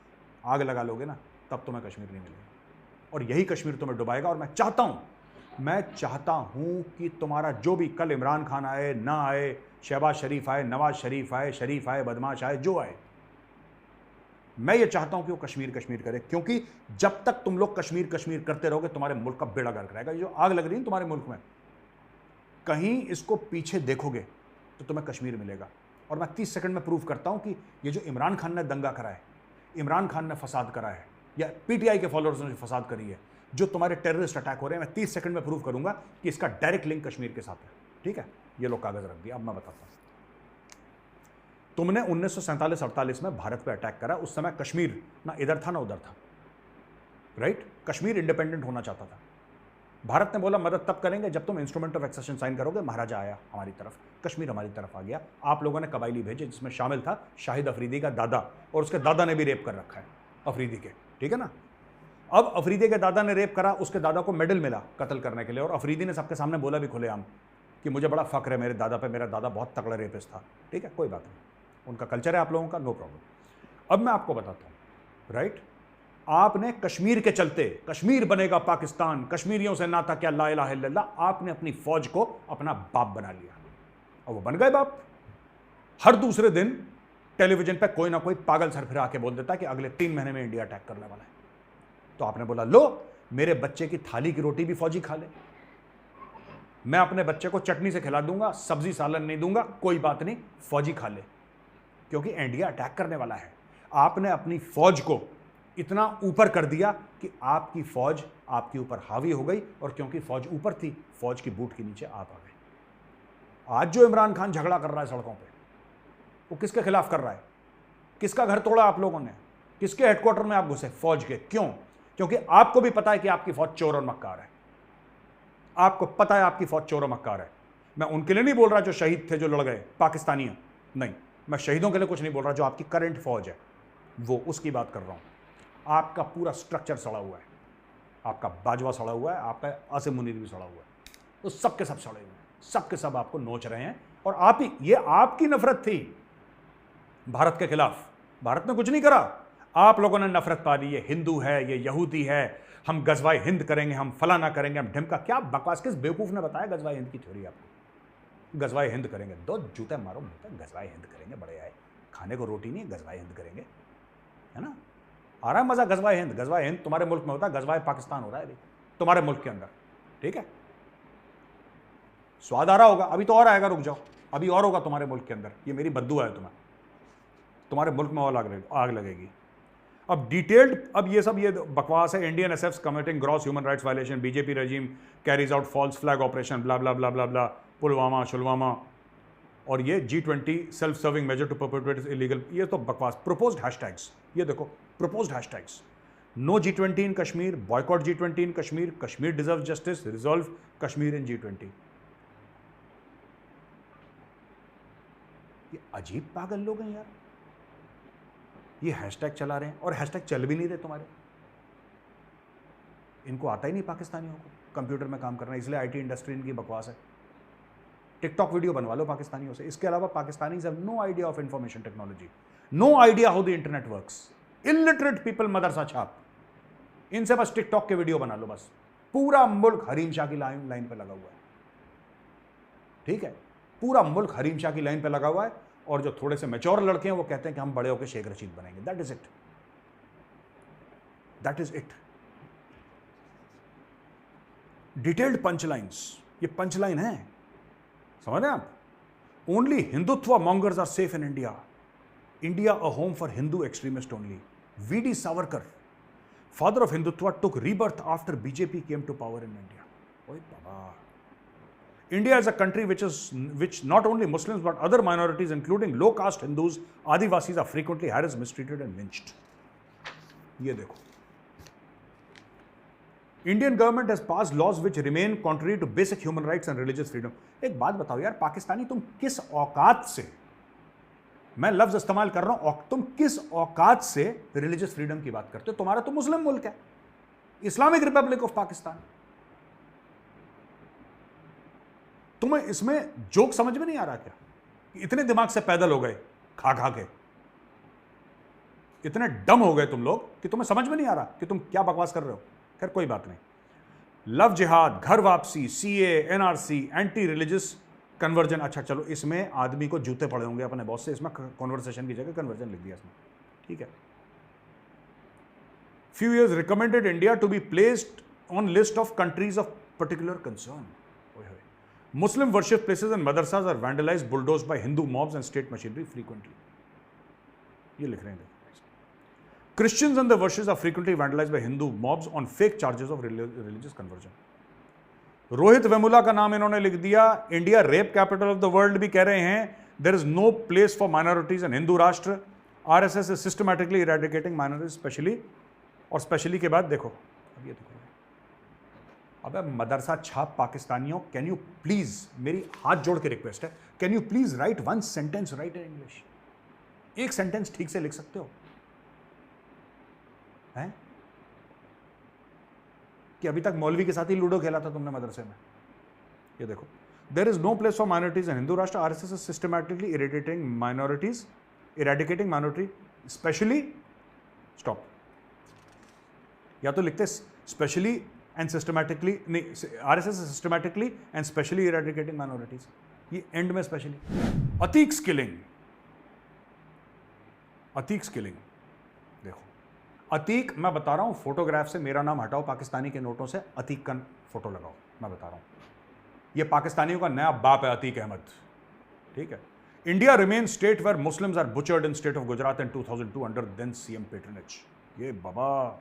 आग लगा लोगे ना, तब तुम्हें कश्मीर नहीं मिलेगा और यही कश्मीर तुम्हें डुबाएगा। और मैं चाहता हूं कि तुम्हारा जो भी, कल इमरान खान आए ना आए, शहबाज शरीफ आए, नवाज शरीफ आए, बदमाश आए, जो आए, मैं ये चाहता हूं कि वो कश्मीर करे। क्योंकि जब तक तुम लोग कश्मीर करते रहोगे, तुम्हारे मुल्क का बेड़ा गर्क रहेगा। जो आग लग रही है तुम्हारे मुल्क में, कहीं इसको पीछे देखोगे तो तुम्हें कश्मीर मिलेगा। और मैं 30 सेकंड में प्रूव करता हूं कि ये जो इमरान खान ने दंगा करा है, इमरान खान ने फसाद करा है, या पीटीआई के फॉलोअर्स ने जो फसाद करी है, जो तुम्हारे टेररिस्ट अटैक हो रहे हैं, मैं 30 सेकंड में प्रूव करूंगा कि इसका डायरेक्ट लिंक कश्मीर के साथ है। ठीक है, ये लो कागज रख दिया। अब मैं बताता हूं, तुमने 1947-48 में भारत पे अटैक करा। उस समय कश्मीर ना इधर था ना उधर था, राइट। कश्मीर इंडिपेंडेंट होना चाहता था। भारत ने बोला मदद तब करेंगे जब तुम इंस्ट्रूमेंट ऑफ एक्सेशन साइन करोगे। महाराजा आया हमारी तरफ, कश्मीर हमारी तरफ आ गया। आप लोगों ने कबायली भेजे, जिसमें शामिल था शाहिद अफरीदी का दादा, और उसके दादा ने भी रेप कर रखा है अफरीदी के, ठीक है ना। अब अफरीदी के दादा ने रेप करा, उसके दादा को मेडल मिला कत्ल करने के लिए, और अफरीदी ने सबके सामने बोला भी खुलेआम कि मुझे बड़ा फख्र है मेरे दादा पे, मेरा दादा बहुत तगड़ा रेपिस्ट था। ठीक है, कोई बात नहीं, उनका कल्चर है आप लोगों का, नो प्रॉब्लम। अब मैं आपको बताता हूँ, राइट, आपने कश्मीर के चलते, कश्मीर बनेगा पाकिस्तान, कश्मीरियों से नाता क्या, ला इलाहा इल्लल्लाह, आपने अपनी फौज को अपना बाप बना लिया और वो बन गए बाप। हर दूसरे दिन टेलीविजन पे कोई ना कोई पागल सरफिरा आके बोल देता कि अगले 3 महीने में इंडिया अटैक करने वाला है। तो आपने बोला लो, मेरे बच्चे की थाली की रोटी भी फौजी खा ले, मैं अपने बच्चे को चटनी से खिला दूंगा, सब्जी सालन नहीं दूंगा, कोई बात नहीं, फौजी खा ले, क्योंकि इंडिया अटैक करने वाला है। आपने अपनी फौज को इतना ऊपर कर दिया कि आपकी फौज आपके ऊपर हावी हो गई, और क्योंकि फौज ऊपर थी, फौज की बूट के नीचे आप आ गए। आज जो इमरान खान झगड़ा कर रहा है सड़कों पे, वो किसके खिलाफ कर रहा है? किसका घर तोड़ा आप लोगों ने? किसके हेडक्वार्टर में आप घुसे? फौज के। क्यों? क्योंकि आपको भी पता है कि आपकी फौज चोर और मक्कार है। आपको पता है आपकी फौज चोर और मक्कार है। मैं उनके लिए नहीं बोल रहा जो शहीद थे, जो लड़ गए, पाकिस्तानी हैं। नहीं, मैं शहीदों के लिए कुछ नहीं बोल रहा, जो आपकी करंट फौज है वो, उसकी बात कर रहा हूं। आपका पूरा स्ट्रक्चर सड़ा हुआ है, आपका बाजवा सड़ा हुआ है, आपका आसिम मुनीर भी सड़ा हुआ है, तो सबके सब सड़े हुए हैं, सबके सब आपको नोच रहे हैं। और आप ही, ये आपकी नफरत थी भारत के खिलाफ। भारत ने कुछ नहीं करा, आप लोगों ने नफरत पाली। ये हिंदू है, ये यहूदी है, हम गजवाए हिंद करेंगे, हम फलाना करेंगे, हम ढिमका। क्या बकवास, किस बेवकूफ ने बताया गजवाए हिंद की थ्योरी आपको? गजवाए हिंद करेंगे, दो जूते मारो मुंह पे। गजवाए हिंद करेंगे, बड़े आए, खाने को रोटी नहीं, गजवाए हिंद करेंगे, है ना? आ रहा है मजा? गजवाए हिंद, गजवाए हिंद तुम्हारे मुल्क में होता है, गजवाए पाकिस्तान हो रहा है अभी तुम्हारे मुल्क के अंदर। ठीक है, स्वाद आ रहा होगा, अभी तो और आएगा, रुक जाओ, अभी और होगा तुम्हारे मुल्क के अंदर। ये मेरी बद्दुआ है, तुम्हारे मुल्क में और आग लगेगी। अब डिटेल्ड, अब ये सब ये बकवास है। Indian SFs committing gross human rights violation, BJP regime carries out false flag operation, blah blah blah blah blah, Pulwama शुलवामा, और ये G20 self serving measure to perpetrate illegal. ये तो बकवास। प्रोपोज्ड हैशटैग्स, ये देखो, proposed hashtags: no G20 in Kashmir, boycott G20 in Kashmir, Kashmir deserve justice, resolve Kashmir in G20। ये अजीब पागल लोग हैं यार, ये हैशटैग चला रहे हैं और हैशटैग चल भी नहीं रहे तुम्हारे। इनको आता ही नहीं पाकिस्तानियों को कंप्यूटर में काम करना, इसलिए आईटी इंडस्ट्री इनकी बकवास है। टिकटॉक वीडियो बनवा लो पाकिस्तानियों से। इसके अलावा Pakistanis have no idea of information technology, no idea how the internet works. Illiterate people, मदरसा छाप, इनसे बस टिकटॉक के वीडियो बना लो बस। पूरा मुल्क हरीम शाह की लाइन पे लगा हुआ है। ठीक है, पूरा मुल्क हरीम शाह की लाइन पे लगा हुआ है, और जो थोड़े से मैच्योर लड़के हैं वो कहते हैं कि हम बड़े होकर शेख रशीद बनेंगे। That is it, that is it. Detailed punchlines, ये पंचलाइन है, समझ रहे हैं आप? Only Hindutva mongers are safe in India, India a home for Hindu extremist only. VD Savarkar, father of Hindutva, took rebirth after BJP came to power in India. ओए बाबा, India is a country which not only Muslims but other minorities, including low caste Hindus, Adivasis, are frequently harassed, mistreated and lynched. ये देखो, Indian government has passed laws which remain contrary to basic human rights and religious freedom. एक बात बताओ यार, पाकिस्तानी तुम किस औकात से, मैं लफ्ज इस्तेमाल कर रहा हूं, तुम किस औकात से रिलीजियस फ्रीडम की बात करते हो? तुम्हारा तो मुस्लिम मुल्क है, इस्लामिक रिपब्लिक ऑफ पाकिस्तान। तुम्हें इसमें जोक समझ में नहीं आ रहा क्या? इतने दिमाग से पैदल हो गए खा खा के, इतने डम हो गए तुम लोग कि तुम्हें समझ में नहीं आ रहा कि तुम क्या बकवास कर रहे हो। खैर कोई बात नहीं। लव जिहाद, घर वापसी, CA, NRC, anti religious conversion. अच्छा चलो, इसमें आदमी को जूते पड़े होंगे अपने बॉस से, इसमें कॉन्वर्सेशन की जगह कन्वर्जन लिख दिया इसमें। ठीक है। Few years recommended India to be placed on list of countries of particular concern. Muslim worship places and madrasas are vandalized, bulldozed by Hindu mobs and state machinery frequently. ये लिख रहे हैं। Christians and the worshippers are frequently vandalized by Hindu mobs on fake charges of religious conversion. Rohit Vemula का नाम इन्होंने लिख दिया। India rape capital of the world भी कह रहे हैं। There is no place for minorities in Hindu Rashtra. RSS is systematically eradicating minorities, specially, और स्पेशली के बाद देखो, अब ये देखो, अबे मदरसा छाप पाकिस्तानियों, कैन यू प्लीज, मेरी हाथ जोड़ के रिक्वेस्ट है, can you please right one sentence right in English? एक सेंटेंस ठीक से लिख सकते हो हैं? कि अभी तक मौलवी के साथ ही लूडो खेला था तुमने मदरसे में? ये देखो, there is no place for minorities in Hindu Rashtra. RSS is systematically eradicating minority, specially, stop, या तो लिखते स्पेशली and systematically, नहीं, RSS is systematically and specially eradicating minorities, ये एंड में specially. Atiq skilling, Atiq skilling देखो, अतीक, मैं बता रहा हूं, फोटोग्राफ से मेरा नाम हटाओ, पाकिस्तानी के नोटों से अतीक का फोटो लगाओ, मैं बता रहा हूं, ये पाकिस्तानियों का नया बाप है अतीक अहमद। ठीक है। India remain state where Muslims are butchered in state of Gujarat in 2002 under then CM patronage. ये बाबा,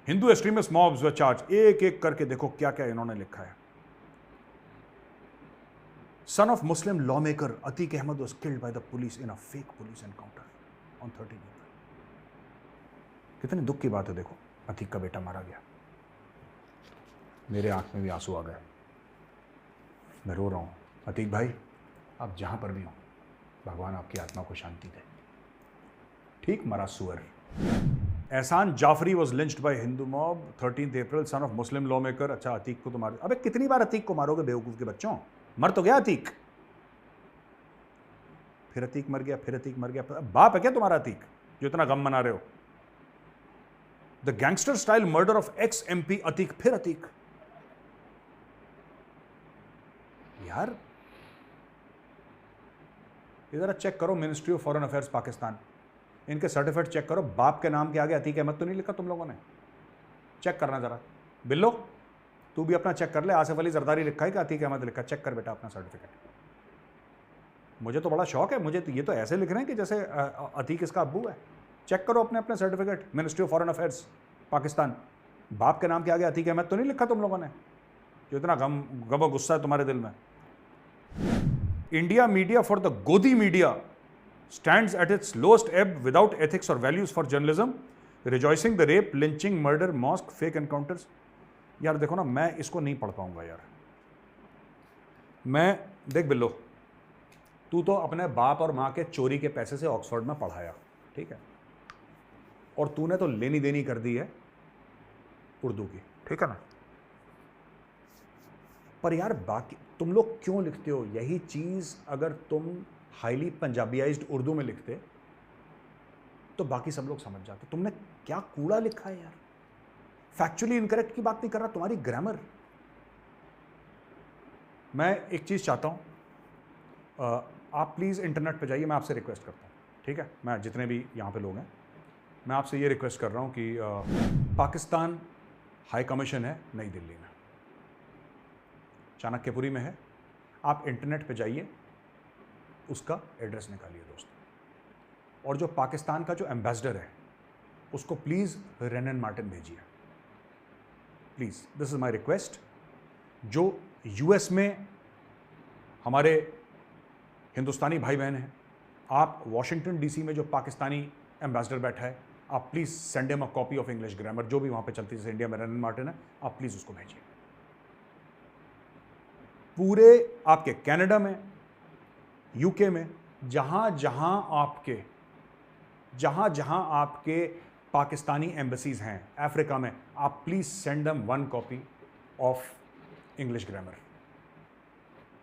Hindu extremist mobs were charge, एक एक करके देखो क्या क्या इन्होंने लिखा है। Son of Muslim lawmaker Atiq Ahmad was killed by the police in a fake police encounter. On 13 April. कितने दुख की बात है, देखो अतीक का बेटा मारा गया, मेरे आंख में भी आंसू आ गए, मैं रो रहा हूँ। अतीक भाई, आप जहाँ पर भी हो, भगवान आपकी आत्मा को शांति दे। ठीक मरा सुअर। Ehsan Jafri was lynched by Hindu mob 13 April, son of Muslim lawmaker. अच्छा, अतीक को तो मार, अबे कितनी बार अतीक को मारोगे बेवकूफ के बच्चों, मर तो गया अतीक, फिर अतीक मर गया, फिर अतीक मर गया। बाप है क्या तुम्हारा अतीक जो इतना गम मना रहे हो? The gangster style murder of x MP Atiq, फिर अतीक। यार इधर चेक करो, ministry of foreign affairs Pakistan, इनके सर्टिफिकेट चेक करो, बाप के नाम के आगे अतीक अहमद तो नहीं लिखा तुम लोगों ने? चेक करना जरा। बिल्लो तू भी अपना चेक कर ले, आसिफ अली जरदारी लिखा है कि अतीक अहमद लिखा? चेक कर बेटा अपना सर्टिफिकेट। मुझे तो बड़ा शौक है, मुझे तो ये तो ऐसे लिख रहे हैं कि जैसे अतीक इसका अब्बू है। चेक करो अपने अपने certificate, ministry of foreign affairs Pakistan, बाप के नाम के आगे अतीक अहमद तो नहीं लिखा तुम लोगों ने? जो इतना गम गुस्सा है तुम्हारे दिल में। इंडिया मीडिया फॉर द गोदी media stands at its lowest ebb without ethics or values for journalism, rejoicing the rape, lynching, murder, mosque, fake encounters। यार देखो ना, मैं इसको नहीं पढ़ पाऊंगा यार। मैं देख बिल्लो, तू तो अपने बाप और माँ के चोरी के पैसे से ऑक्सफोर्ड में पढ़ाया, ठीक है, और तूने तो लेनी देनी कर दी है उर्दू की, ठीक है ना? पर यार बाकी तुम लोग क्यों लिखते हो? यही चीज अगर तुम हाईली पंजाबियाइज्ड उर्दू में लिखते तो बाकी सब लोग समझ जाते। तुमने क्या कूड़ा लिखा है यार। फैक्चुअली इनकरेक्ट की बात नहीं कर रहा, तुम्हारी ग्रामर। मैं एक चीज चाहता हूं, आप प्लीज इंटरनेट पे जाइए, मैं आपसे रिक्वेस्ट करता हूं, ठीक है? मैं जितने भी यहां पे लोग हैं, मैं आपसे ये रिक्वेस्ट कर रहा हूं कि पाकिस्तान हाई कमीशन है नई दिल्ली में, चाणक्यपुरी में है। आप इंटरनेट पे जाइए, उसका एड्रेस निकालिए दोस्तों, और जो पाकिस्तान का जो एम्बेसडर है उसको प्लीज़ रेनन मार्टिन भेजिए, please, this is my request. जो US में हमारे हिंदुस्तानी भाई बहन हैं, आप वॉशिंगटन DC में जो पाकिस्तानी एम्बेसडर बैठा है, आप please send him a copy of English grammar, जो भी वहाँ पे चलती है, जैसे इंडिया में रेनन मार्टिन है, आप प्लीज़ उसको भेजिए। पूरे आपके कनाडा में, UK में, जहाँ जहाँ आपके पाकिस्तानी एम्बेसीज हैं, अफ्रीका में, आप please send them 1 copy of English grammar.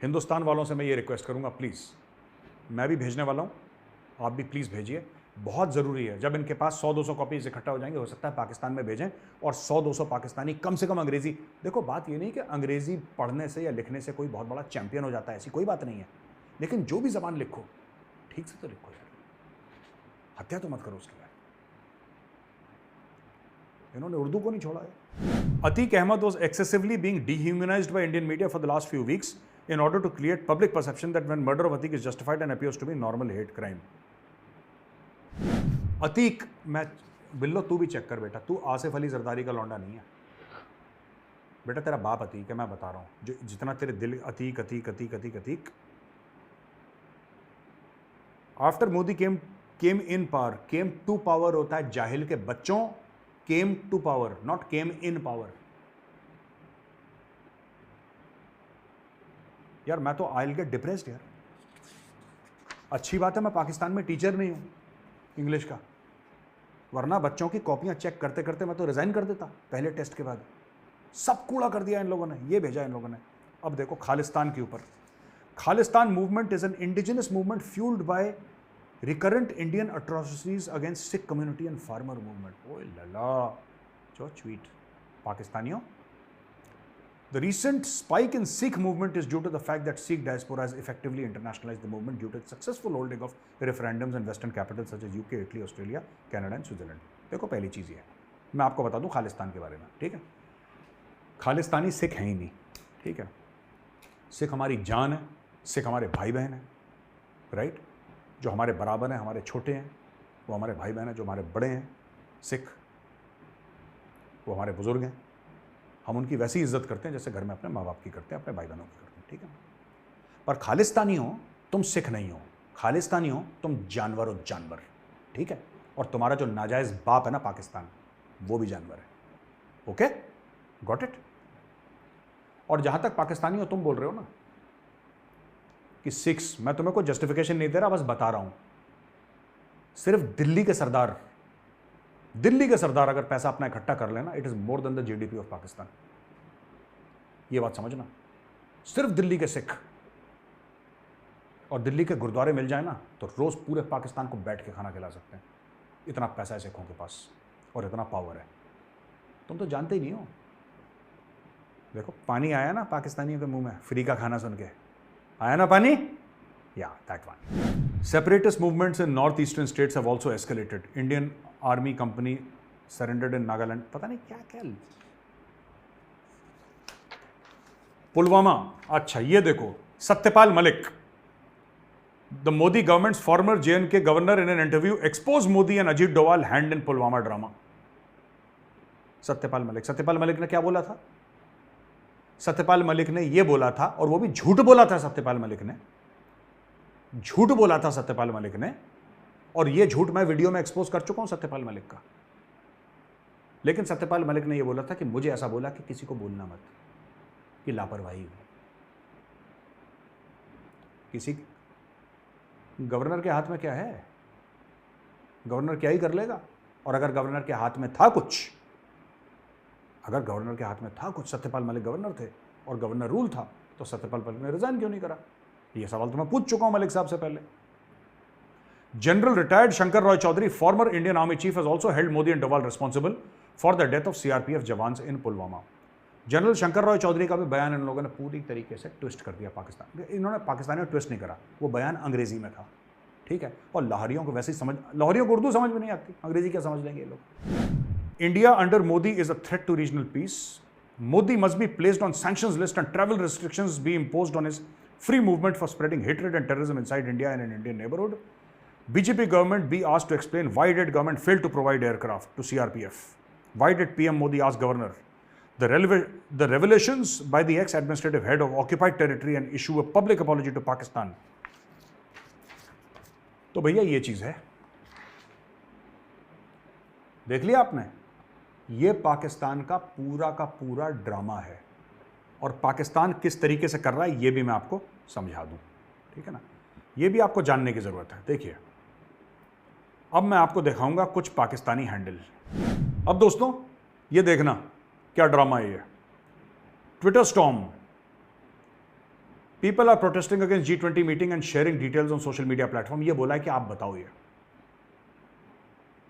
Hindustan वालों से मैं ये रिक्वेस्ट करूँगा, प्लीज़, मैं भी भेजने वाला हूँ, आप भी प्लीज़ भेजिए, बहुत ज़रूरी है। जब इनके पास 100-200 कॉपीज इकट्ठा हो जाएंगे, हो सकता है पाकिस्तान में भेजें, और 100-200 पाकिस्तानी कम से कम अंग्रेज़ी। देखो बात ये नहीं कि अंग्रेज़ी पढ़ने से या लिखने से कोई बहुत बड़ा चैंपियन हो जाता है, ऐसी कोई बात नहीं है, लेकिन जो भी ज़बान लिखो ठीक से तो लिखो यार, हत्या तो मत करो उसकी यार। इन्होंने उर्दू को नहीं छोड़ा है। Atiq Ahmad was excessively being dehumanized by Indian media for the last few weeks in order to create public perception that when murder of Ateek is justified and appears to be normal hate crime। Atiq, मैं बिल्लो तू भी check कर बेटा, तू आसिफ अली जरदारी का लौंडा नहीं है बेटा, तेरा बाप अतीक है, मैं बता रहा हूँ। जो जितना तेरे दिल Atiq Atiq Atiq Atiq Atiq. After Modi came in power, came to power होता है जाहिल के बच्चों, came to power, not came in power. यार मैं तो आई विल गेट डिप्रेस्ड यार। अच्छी बात है मैं पाकिस्तान में टीचर नहीं हूं इंग्लिश का, वरना बच्चों की कॉपियां चेक करते करते मैं तो रिजाइन कर देता पहले टेस्ट के बाद। सब कूड़ा कर दिया इन लोगों ने, ये भेजा इन लोगों ने। अब देखो खालिस्तान के ऊपर, Khalistan movement is an indigenous movement fuelled by recurrent Indian atrocities against Sikh community and farmer movement. ओए लला, जो ट्वीट पाकिस्तानियों। The recent spike in Sikh movement is due to the fact that Sikh diaspora has effectively internationalized the movement due to its successful holding of referendums in Western capitals such as UK, Italy, Australia, Canada and Switzerland। देखो पहली चीज़ ये है, मैं आपको बता दूं खालिस्तान के बारे में, ठीक है? खालिस्तानी सिख हैं ही नहीं, ठीक है? सिख हमारी जान है, सिख हमारे भाई बहन हैं, राइट? जो हमारे बराबर हैं, हमारे छोटे हैं, वो हमारे भाई बहन हैं। जो हमारे बड़े हैं सिख, वो हमारे बुजुर्ग हैं। हम उनकी वैसी इज्जत करते हैं जैसे घर में अपने माँ बाप की करते हैं, अपने भाई बहनों की करते हैं, ठीक है? पर खालिस्तानी हो तुम सिख नहीं हो, खालिस्तानी हो तुम जानवर हो, जानवर। ठीक है? और तुम्हारा जो नाजायज बाप है ना पाकिस्तान, वो भी जानवर है। Okay, got it? और जहां तक पाकिस्तानी हो तुम बोल रहे हो ना कि 6, मैं तुम्हें कोई जस्टिफिकेशन नहीं दे रहा, बस बता रहा हूं, सिर्फ दिल्ली के सरदार अगर पैसा अपना इकट्ठा कर लेना, it is more than the GDP of Pakistan. ये बात समझना। सिर्फ दिल्ली के सिख और दिल्ली के गुरुद्वारे मिल जाए ना, तो रोज पूरे पाकिस्तान को बैठ के खाना खिला सकते हैं। इतना पैसा है सिखों के पास और इतना पावर है, तुम तो जानते ही नहीं हो। देखो पानी आया ना पाकिस्तानियों के मुंह में फ्री का खाना सुन के, आया ना पानी? या that one. Separatist movements in north eastern states have also escalated. Indian army company surrendered in Nagaland. पता नहीं क्या क्या। पुलवामा, अच्छा ये देखो, Satyapal Malik, the Modi government's former JNK governor, in an interview expose Modi and Ajit Doval hand in Pulwama drama. Satyapal Malik ने क्या बोला था? सत्यपाल मलिक ने यह बोला था, और वो भी झूठ बोला था सत्यपाल मलिक ने, और यह झूठ मैं वीडियो में एक्सपोज कर चुका हूं सत्यपाल मलिक का। लेकिन सत्यपाल मलिक ने यह बोला था कि मुझे ऐसा बोला कि किसी को बोलना मत, कि लापरवाही हुई। किसी गवर्नर के हाथ में क्या है? गवर्नर क्या ही कर लेगा। और अगर गवर्नर के हाथ में था कुछ, सत्यपाल मलिक गवर्नर थे और गवर्नर रूल था, तो सत्यपाल मलिक ने रिजाइन क्यों नहीं करा? यह सवाल तो मैं पूछ चुका हूं मलिक साहब से पहले। General retired Shankar Roy Chowdhury, former Indian army chief, has also held Modi and Doval responsible for the death of CRPF jawans in Pulwama. General Shankar Roy Chowdhury का भी बयान इन लोगों ने पूरी तरीके से ट्विस्ट कर दिया पाकिस्तान। इन्होंने पाकिस्तानी में ट्विस्ट नहीं करा, वो बयान अंग्रेजी में था, ठीक है? और लाहौरियों को वैसे ही लाहौरियों को उर्दू समझ में नहीं आती, अंग्रेजी क्या समझ लेंगे ये लोग। India under Modi is a threat to regional peace. Modi must be placed on sanctions list and travel restrictions be imposed on his free movement for spreading hatred and terrorism inside India and in Indian neighborhood. BJP government be asked to explain why did government fail to provide aircraft to CRPF? Why did PM Modi ask governor the revelations by the ex-administrative head of occupied territory and issue a public apology to Pakistan? तो भैया ये चीज है, देख लिया आपने, ये पाकिस्तान का पूरा ड्रामा है, और पाकिस्तान किस तरीके से कर रहा है ये भी मैं आपको समझा दूं, ठीक है ना? ये भी आपको जानने की जरूरत है। देखिए, अब मैं आपको दिखाऊंगा कुछ पाकिस्तानी हैंडल। अब दोस्तों ये देखना क्या ड्रामा है ये। Twitter storm, people are protesting against G20 meeting and sharing details on social media platform. ये बोला है कि आप बताओ ये।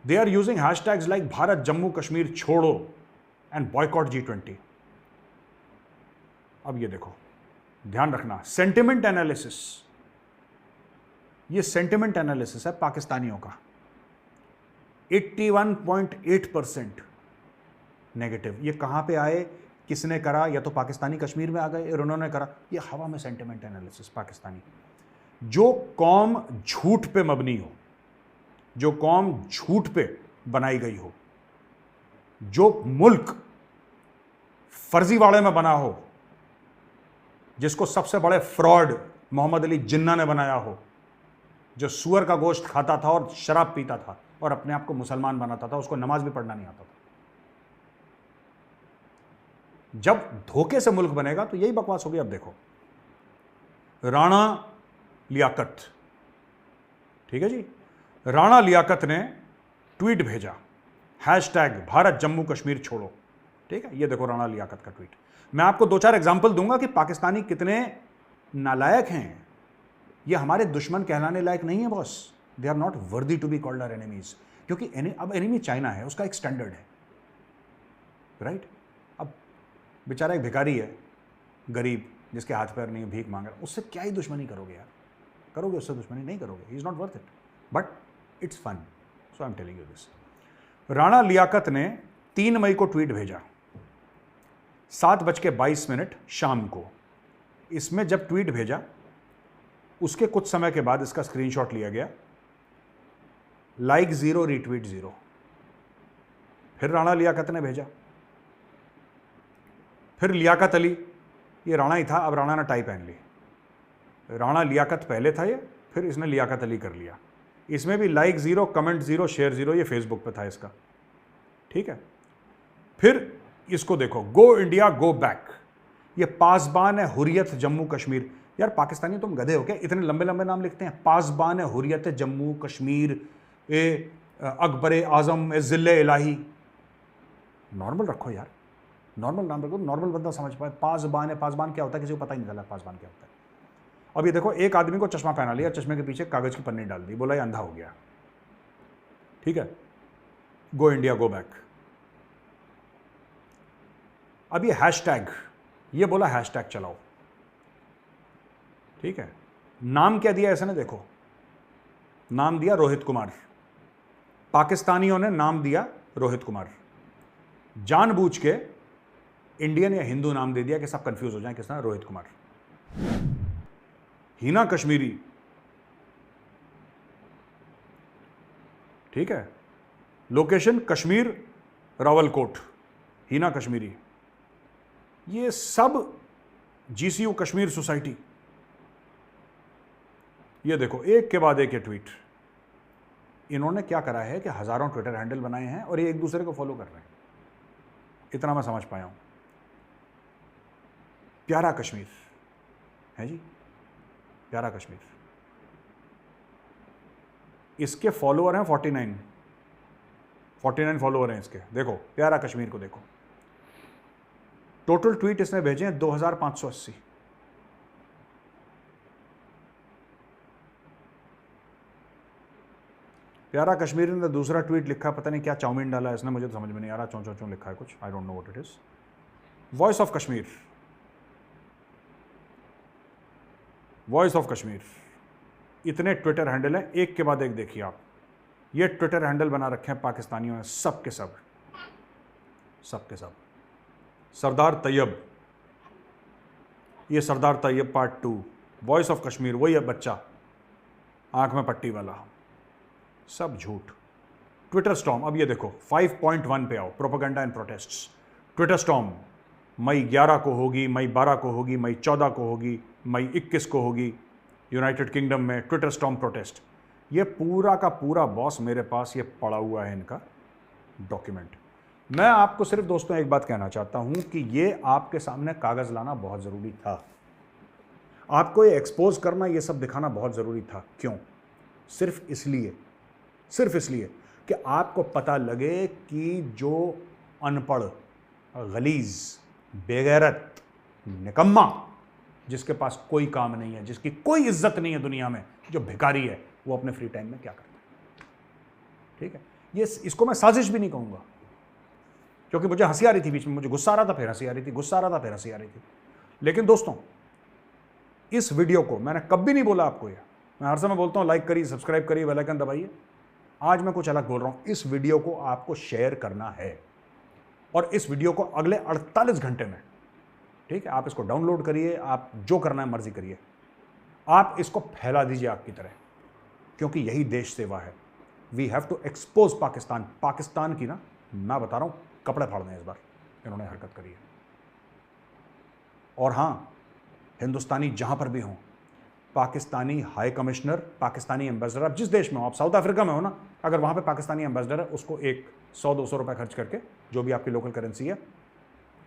They are using hashtags like Bharat Jammu Kashmir छोड़ो एंड बॉयकॉट G20। अब ये देखो, ध्यान रखना, सेंटिमेंट एनालिसिस, ये सेंटिमेंट एनालिसिस है पाकिस्तानियों का। 81.8% नेगेटिव। ये कहां पे आए, किसने करा? या तो पाकिस्तानी कश्मीर में आ गए और उन्होंने करा। ये हवा में सेंटिमेंट एनालिसिस पाकिस्तानी। जो कौम झूठ पे मबनी हो, जो कौम झूठ पे बनाई गई हो, जो मुल्क फर्जीवाड़े में बना हो, जिसको सबसे बड़े फ्रॉड मोहम्मद अली जिन्ना ने बनाया हो, जो सुअर का गोश्त खाता था और शराब पीता था और अपने आप को मुसलमान बनाता था, उसको नमाज भी पढ़ना नहीं आता था। जब धोखे से मुल्क बनेगा तो यही बकवास होगी। अब देखो, राणा लियाकत, ठीक है जी, राणा लियाकत ने ट्वीट भेजा, हैशटैग भारत जम्मू कश्मीर छोड़ो, ठीक है? ये देखो राणा लियाकत का ट्वीट। मैं आपको 2-4 एग्जाम्पल दूंगा कि पाकिस्तानी कितने नालायक हैं। ये हमारे दुश्मन कहलाने लायक नहीं है boss. They are not worthy to be called our enemies, क्योंकि अब एनिमी चाइना है, उसका एक स्टैंडर्ड है, राइट? अब बेचारा एक भिखारी है, गरीब, जिसके हाथ पैर नहीं है, भीख मांग रहा, उससे क्या ही दुश्मनी करोगे यार? करोगे उससे दुश्मनी? नहीं करोगे। He is not worth it, but it's fun, so I am telling you this. Rana Liaquat ने 3 मई को ट्वीट भेजा, 7:22 शाम को। इसमें जब ट्वीट भेजा उसके कुछ समय के बाद इसका स्क्रीनशॉट लिया गया, लाइक 0, रीट्वीट 0। फिर राणा लियाकत ने भेजा, फिर लियाकत अली, ये राणा ही था, अब राणा ने टाई पहन ली। राणा लियाकत पहले था ये, फिर इसने लियाकत अली कर लिया। इसमें भी लाइक 0, कमेंट 0, शेयर 0, ये फेसबुक पे था इसका, ठीक है। फिर इसको देखो, गो इंडिया गो बैक, ये पासबान है हुर्रियत जम्मू कश्मीर। यार पाकिस्तानी तुम गधे हो क्या, इतने लंबे लंबे नाम लिखते हैं। पासबान है हुर्रियत जम्मू कश्मीर, ए अकबर आजम, ए जिले इलाही। नॉर्मल रखो यार, नॉर्मल नाम रखो, नॉर्मल बंदा समझ पाए। पासबान है, पासबान क्या होता है किसी को पता ही नहीं चला पासबान क्या होता है। अब ये देखो, एक आदमी को चश्मा पहना लिया, चश्मे के पीछे कागज की पन्नी डाल दी, बोला ये अंधा हो गया, ठीक है। Go India go back. अब ये हैशटैग, ये बोला हैशटैग चलाओ, ठीक है। नाम क्या दिया ऐसा ना, देखो नाम दिया रोहित कुमार, पाकिस्तानियों ने नाम दिया रोहित कुमार, जानबूझ के इंडियन या हिंदू नाम दे दिया कि सब कंफ्यूज हो जाए किस तरह, रोहित कुमार। हिना कश्मीरी, ठीक है, लोकेशन कश्मीर रावलकोट, हिना कश्मीरी। ये सब जीसीयू कश्मीर सोसाइटी। ये देखो एक के बाद एक ये ट्वीट। इन्होंने क्या करा है कि हजारों ट्विटर हैंडल बनाए हैं और ये एक दूसरे को फॉलो कर रहे हैं, इतना मैं समझ पाया हूं। प्यारा कश्मीर है जी, प्यारा कश्मीर। इसके फॉलोअर हैं 49 फॉलोअर हैं इसके। देखो प्यारा कश्मीर को देखो, टोटल ट्वीट इसने भेजे हैं 2580। प्यारा कश्मीर ने दूसरा ट्वीट लिखा, पता नहीं क्या चाउमीन डाला है इसने, मुझे तो समझ में नहीं आ रहा, चौं चौं चौं लिखा है कुछ, I don't know what it is. Voice of Kashmir, voice of Kashmir. इतने ट्विटर हैंडल हैं, एक के बाद एक देखिए आप। ये ट्विटर हैंडल बना रखे हैं पाकिस्तानियों ने, सब के सब, सब के सब। सरदार तैयब, ये Sardar Tayyab part 2, voice of Kashmir, वही है बच्चा आंख में पट्टी वाला, सब झूठ। ट्विटर स्टॉर्म, अब ये देखो 5.1 पे आओ, propaganda and protests. Twitter storm मई 11 को होगी, मई 12 को होगी, मई 14 को होगी, मई 21 को होगी यूनाइटेड किंगडम में ट्विटर स्टॉर्म प्रोटेस्ट। ये पूरा का पूरा बॉस मेरे पास ये पड़ा हुआ है इनका डॉक्यूमेंट। मैं आपको सिर्फ दोस्तों एक बात कहना चाहता हूं कि ये आपके सामने कागज लाना बहुत ज़रूरी था, आपको ये एक्सपोज करना, ये सब दिखाना बहुत ज़रूरी था। क्यों? सिर्फ इसलिए कि आपको पता लगे कि जो अनपढ़, गलीज, बेगैरत, निकम्मा, जिसके पास कोई काम नहीं है, जिसकी कोई इज्जत नहीं है दुनिया में, जो भिखारी है, वो अपने फ्री टाइम में क्या करता है, ठीक है। ये इसको मैं साजिश भी नहीं कहूंगा, क्योंकि मुझे हंसी आ रही थी बीच में, मुझे गुस्सा आ रहा था, फिर हंसी आ रही थी, गुस्सा आ रहा था, फिर हंसी आ रही थी। लेकिन दोस्तों इस वीडियो को मैंने कभी नहीं बोला आपको, ये मैं हर समय बोलता हूं लाइक करिए, सब्सक्राइब करिए, बेल आइकन दबाइए। आज मैं कुछ अलग बोल रहा हूं, इस वीडियो को आपको शेयर करना है, और इस वीडियो को अगले 48 घंटे में, ठीक है, आप इसको डाउनलोड करिए, आप जो करना है मर्जी करिए, आप इसको फैला दीजिए आपकी तरह, क्योंकि यही देश सेवा है। We have to expose Pakistan. Pakistan की ना, मैं बता रहा हूं, कपड़े फाड़ दें इस बार, इन्होंने हरकत करी है। और हां, हिंदुस्तानी जहां पर भी हों, Pakistani high commissioner, Pakistani ambassador, आप जिस देश में हो, आप साउथ अफ्रीका में हो ना, अगर वहां पे पाकिस्तानी एम्बेसडर है, उसको एक 100-200 रुपए खर्च करके, जो भी आपकी लोकल करेंसी है,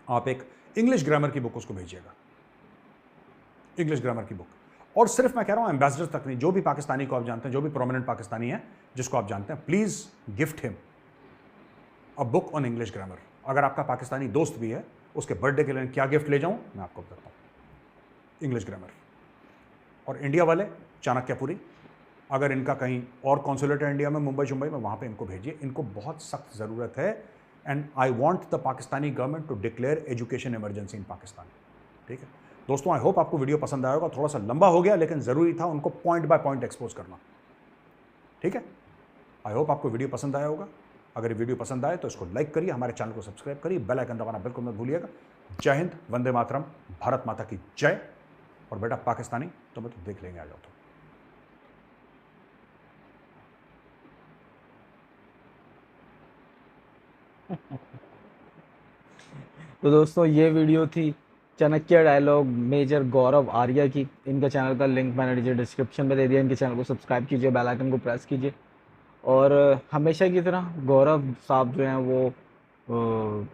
आप एक इंग्लिश ग्रामर की बुक उसको भेजिएगा, इंग्लिश ग्रामर की बुक। और सिर्फ मैं कह रहा हूं एम्बेसडर तक नहीं, जो भी पाकिस्तानी को आप जानते हैं, जो भी प्रोमिनेंट पाकिस्तानी है जिसको आप जानते हैं, please gift him a book on English grammar. अगर आपका पाकिस्तानी दोस्त भी है, उसके बर्थडे के लिए क्या गिफ्ट ले जाऊं, मैं आपको बताता हूं, इंग्लिश ग्रामर। और इंडिया वाले, चाणक्यपुरी, अगर इनका कहीं और कॉन्सुलेट है इंडिया में, मुंबई शुंबई में, वहाँ पे इनको भेजिए, इनको बहुत सख्त ज़रूरत है। And I want the Pakistani government to declare education emergency in Pakistan, ठीक है दोस्तों। आई होप आपको वीडियो पसंद आया होगा, थोड़ा सा लंबा हो गया, लेकिन ज़रूरी था उनको पॉइंट बाय पॉइंट एक्सपोज करना, ठीक है। आई होप आपको वीडियो पसंद आया होगा। अगर वीडियो पसंद आए तो इसको लाइक करिए, हमारे चैनल को सब्सक्राइब करिए, बेल आइकन दबाना बिल्कुल मत भूलिएगा। जय हिंद, वंदे मातरम, भारत माता की जय। और बेटा पाकिस्तानी तो मैं तो देख लेंगे, आ जाओ तो। तो दोस्तों ये वीडियो थी चाणक्य डायलॉग मेजर गौरव आर्या की, इनका चैनल का लिंक मैंने नीचे डिस्क्रिप्शन में दे दिया। इनके चैनल को सब्सक्राइब कीजिए, बेल आइकन को प्रेस कीजिए। और हमेशा की तरह गौरव साहब जो हैं वो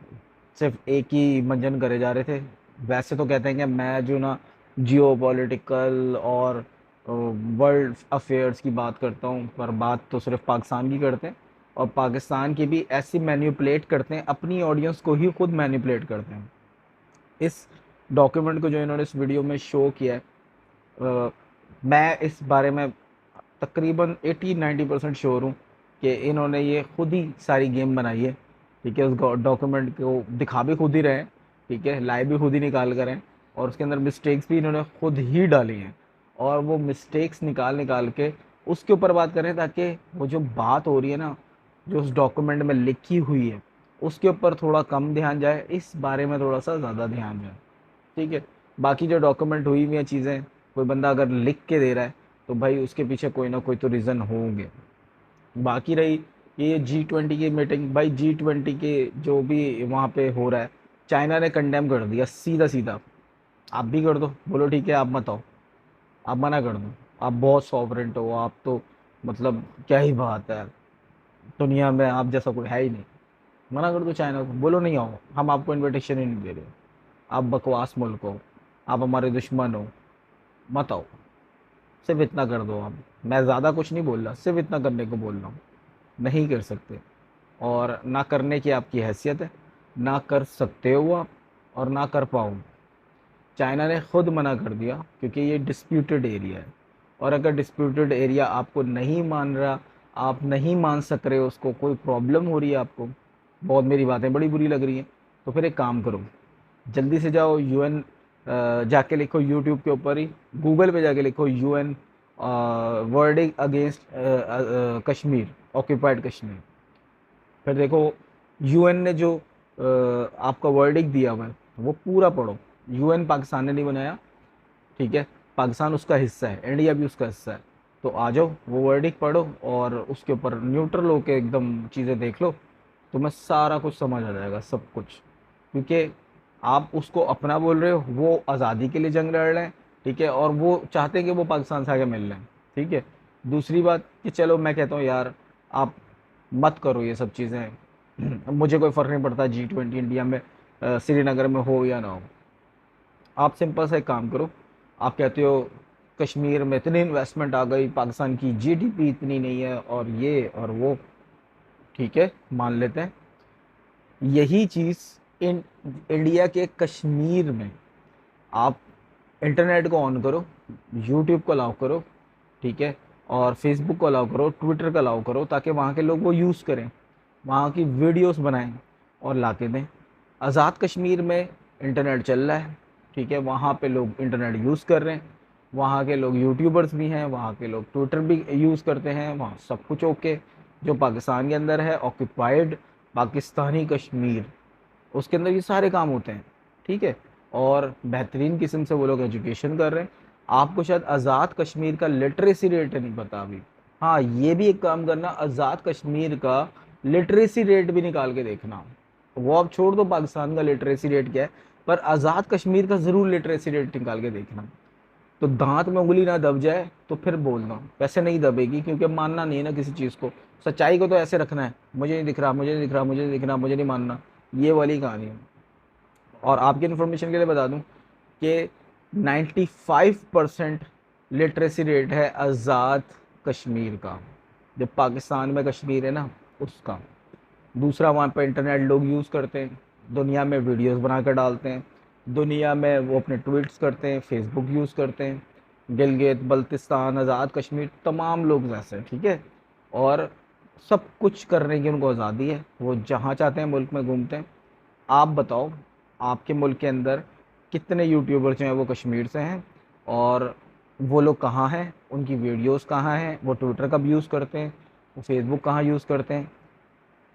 सिर्फ एक ही मंजन करे जा रहे थे। वैसे तो कहते हैं कि मैं जो ना जियो पॉलिटिकल और वर्ल्ड अफेयर्स की बात करता हूँ, पर बात तो सिर्फ पाकिस्तान की करते हैं। और पाकिस्तान की भी ऐसी मैनिपुलेट करते हैं, अपनी ऑडियंस को ही खुद मैनिपुलेट करते हैं। इस डॉक्यूमेंट को जो इन्होंने इस वीडियो में शो किया है, मैं इस बारे में तकरीबन 80-90% श्योर हूँ कि इन्होंने ये खुद ही सारी गेम बनाई है। ठीक है, उस डॉक्यूमेंट को दिखा भी खुद ही रहे हैं, ठीक है, लाइव भी खुद ही निकाल कर हैं, और उसके अंदर मिस्टेक्स भी इन्होंने खुद ही डाली हैं। और वो मिस्टेक्स निकाल निकाल के उसके ऊपर बात करें, ताकि वो जो बात हो रही है ना, जो उस डॉक्यूमेंट में लिखी हुई है, उसके ऊपर थोड़ा कम ध्यान जाए, इस बारे में थोड़ा सा ज़्यादा ध्यान जाए। ठीक है, बाकी जो डॉक्यूमेंट हुई हुई हैं चीज़ें, कोई बंदा अगर लिख के दे रहा है तो भाई उसके पीछे कोई ना कोई तो रीज़न होंगे। बाकी रही ये G20 की मीटिंग, भाई G20 के जो भी वहाँ पे हो रहा है, चाइना ने कंडेम कर दिया सीधा सीधा। आप भी कर दो, बोलो ठीक है, आप मत आओ, आप मना कर दो। आप बहुत सॉवरेंट हो, आप तो मतलब क्या ही बात है, दुनिया में आप जैसा कोई है ही नहीं। मना कर दो चाइना को, बोलो नहीं आओ, हम आपको इनविटेशन ही नहीं दे रहे, आप बकवास मुल्क हो, आप हमारे दुश्मन हो, मत आओ। सिर्फ इतना कर दो आप, मैं ज़्यादा कुछ नहीं बोल रहा, सिर्फ इतना करने को बोल रहा हूँ। नहीं कर सकते, और ना करने की आपकी हैसियत है, ना कर सकते हो आप, और ना कर पाओ। चाइना ने खुद मना कर दिया क्योंकि ये डिस्प्यूटेड एरिया है, और अगर डिस्प्यूटेड एरिया आपको नहीं मान रहा, आप नहीं मान सक रहे हो, उसको कोई प्रॉब्लम हो रही है आपको, बहुत मेरी बातें बड़ी बुरी लग रही हैं, तो फिर एक काम करो, जल्दी से जाओ यूएन, जाके लिखो यूट्यूब के ऊपर ही, गूगल पे जाके लिखो UN wording against Kashmir, occupied Kashmir. फिर देखो यूएन ने जो आपका वर्डिक दिया हुआ है वो पूरा पढ़ो। यूएन पाकिस्तान ने नहीं बनाया, ठीक है, पाकिस्तान उसका हिस्सा है, इंडिया भी उसका हिस्सा है। तो आ जाओ वो वर्डिक पढ़ो और उसके ऊपर न्यूट्रल होकर एकदम चीज़ें देख लो, तुम्हें सारा कुछ समझ आ जाएगा, सब कुछ। क्योंकि आप उसको अपना बोल रहे हो, वो आज़ादी के लिए जंग लड़ रहे हैं, ठीक है, और वो चाहते हैं कि वो पाकिस्तान से आगे मिल रहे हैं, ठीक है। दूसरी बात कि चलो मैं कहता हूँ यार आप मत करो ये सब चीज़ें, मुझे कोई फ़र्क नहीं पड़ता G20 इंडिया में श्रीनगर में हो या ना हो। आप सिंपल सा एक काम करो, आप कहते हो कश्मीर में इतनी इन्वेस्टमेंट आ गई, पाकिस्तान की GDP इतनी नहीं है, और ये और वो, ठीक है, मान लेते हैं। यही चीज़ इन इंडिया के कश्मीर में आप इंटरनेट को ऑन करो, यूट्यूब को अलाउ करो, ठीक है, और फेसबुक को अलाउ करो, ट्विटर को अलाउ करो, ताकि वहाँ के लोग वो यूज़ करें, वहाँ की वीडियोस बनाएं और ला के दें। आज़ाद कश्मीर में इंटरनेट चल रहा है, ठीक है, वहाँ पे लोग इंटरनेट यूज़ कर रहे हैं, वहाँ के लोग यूट्यूबर्स भी हैं, वहाँ के लोग ट्विटर भी यूज़ करते हैं, वहाँ सब कुछ ओके। जो पाकिस्तान के अंदर है ऑक्यूपाइड पाकिस्तानी कश्मीर, उसके अंदर ये सारे काम होते हैं, ठीक है, और बेहतरीन किस्म से वो लोग एजुकेशन कर रहे हैं। आपको शायद आज़ाद कश्मीर का लिटरेसी रेट नहीं पता अभी, हाँ ये भी एक काम करना, आज़ाद कश्मीर का लिटरेसी रेट भी निकाल के देखना। वो आप छोड़ दो पाकिस्तान का लिटरेसी रेट क्या है, पर आज़ाद कश्मीर का ज़रूर लिटरेसी रेट निकाल के देखना। तो दांत में उंगली ना दब जाए तो फिर बोलना, वैसे नहीं दबेगी, क्योंकि मानना नहीं है ना किसी चीज़ को, सच्चाई को तो ऐसे रखना है, मुझे नहीं दिख रहा, मुझे नहीं दिख रहा, मुझे नहीं दिख रहा, मुझे नहीं मानना, ये वाली कहानी है। और आपकी इन्फॉर्मेशन के लिए बता दूं कि 95% लिटरेसी रेट है आज़ाद कश्मीर का, जो पाकिस्तान में कश्मीर है ना उसका। दूसरा, वहाँ पर इंटरनेट लोग यूज़ करते हैं, दुनिया में वीडियोस बना कर डालते हैं, दुनिया में वो अपने ट्वीट्स करते हैं, फेसबुक यूज़ करते हैं, गिलगित बल्तिस्तान, आज़ाद कश्मीर, तमाम लोग ऐसे हैं, ठीक है, और सब कुछ करने की उनको आज़ादी है, वो जहाँ चाहते हैं मुल्क में घूमते हैं। आप बताओ आपके मुल्क के अंदर कितने यूट्यूबर जो हैं वो कश्मीर से हैं, और वो लोग कहाँ हैं, उनकी वीडियोस कहाँ हैं, वो ट्विटर कब यूज़ करते हैं, वो फेसबुक कहाँ यूज़ करते हैं।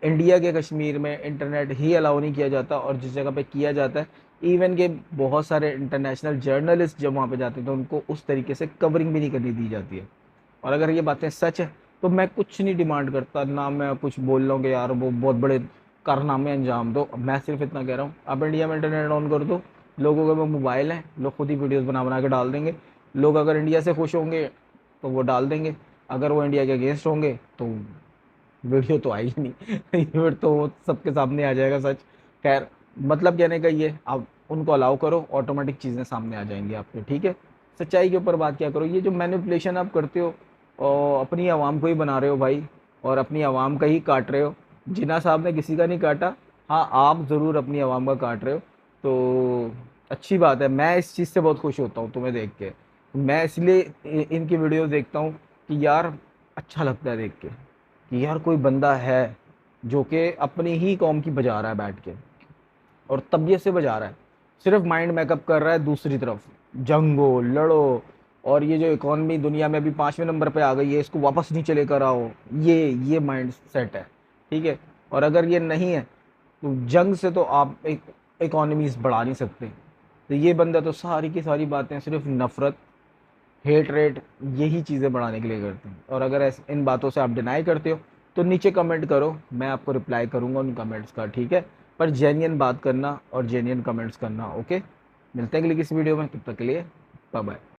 इंडिया के कश्मीर में इंटरनेट ही अलाउ नहीं किया जाता, और जिस जगह पे किया जाता है, इवन के बहुत सारे इंटरनेशनल जर्नलिस्ट जब वहाँ पे जाते हैं तो उनको उस तरीके से कवरिंग भी नहीं करनी दी जाती है। और अगर ये बातें सच है तो मैं कुछ नहीं डिमांड करता, ना मैं कुछ बोल रहा हूँ कि यार वो बहुत बड़े कारनामे अंजाम दो, मैं सिर्फ इतना कह रहा हूँ आप इंडिया में इंटरनेट ऑन कर दो, लोगों के पास मोबाइल है, लोग खुद ही वीडियोस बना बना के डाल देंगे। लोग अगर इंडिया से खुश होंगे तो वो डाल देंगे, अगर वो इंडिया के अगेंस्ट होंगे तो वीडियो तो आई ही नहीं फिर तो वो सबके सामने आ जाएगा सच। खैर, मतलब कहने का ये, आप उनको अलाउ करो, ऑटोमेटिक चीज़ें सामने आ जाएंगी आपके, ठीक है। सच्चाई के ऊपर बात क्या करो, ये जो मैनिपुलेशन आप करते हो और अपनी आवाम को ही बना रहे हो भाई, और अपनी आवाम का ही काट रहे हो। जिन्ना साहब ने किसी का नहीं काटा, हाँ आप ज़रूर अपनी आवाम का काट रहे हो, तो अच्छी बात है। मैं इस चीज़ से बहुत खुश होता हूँ तुम्हें देख के। मैं इसलिए इनकी वीडियो देखता हूँ कि यार अच्छा लगता है देख के कि यार कोई बंदा है जो कि अपनी ही कौम की बजा रहा है बैठ के, और तबीयत से बजा रहा है, सिर्फ माइंड मेकअप कर रहा है। दूसरी तरफ जंगो लड़ो, और ये जो इकॉनमी दुनिया में अभी 5वें नंबर पे आ गई है, इसको वापस नीचे लेकर आओ, ये माइंड सेट है, ठीक है। और अगर ये नहीं है तो जंग से तो आप एक इकॉनमीज बढ़ा नहीं सकते। तो ये बंदा तो सारी की सारी बातें सिर्फ नफरत, हेट रेट, यही चीज़ें बढ़ाने के लिए करते हैं। और अगर इन बातों से आप डिनाई करते हो तो नीचे कमेंट करो, मैं आपको रिप्लाई करूँगा उन कमेंट्स का, ठीक है। पर जेन्युइन बात करना और जेन्युइन कमेंट्स करना, ओके। मिलते हैं अगली किसी वीडियो में, तब तक के लिए बाय बाय।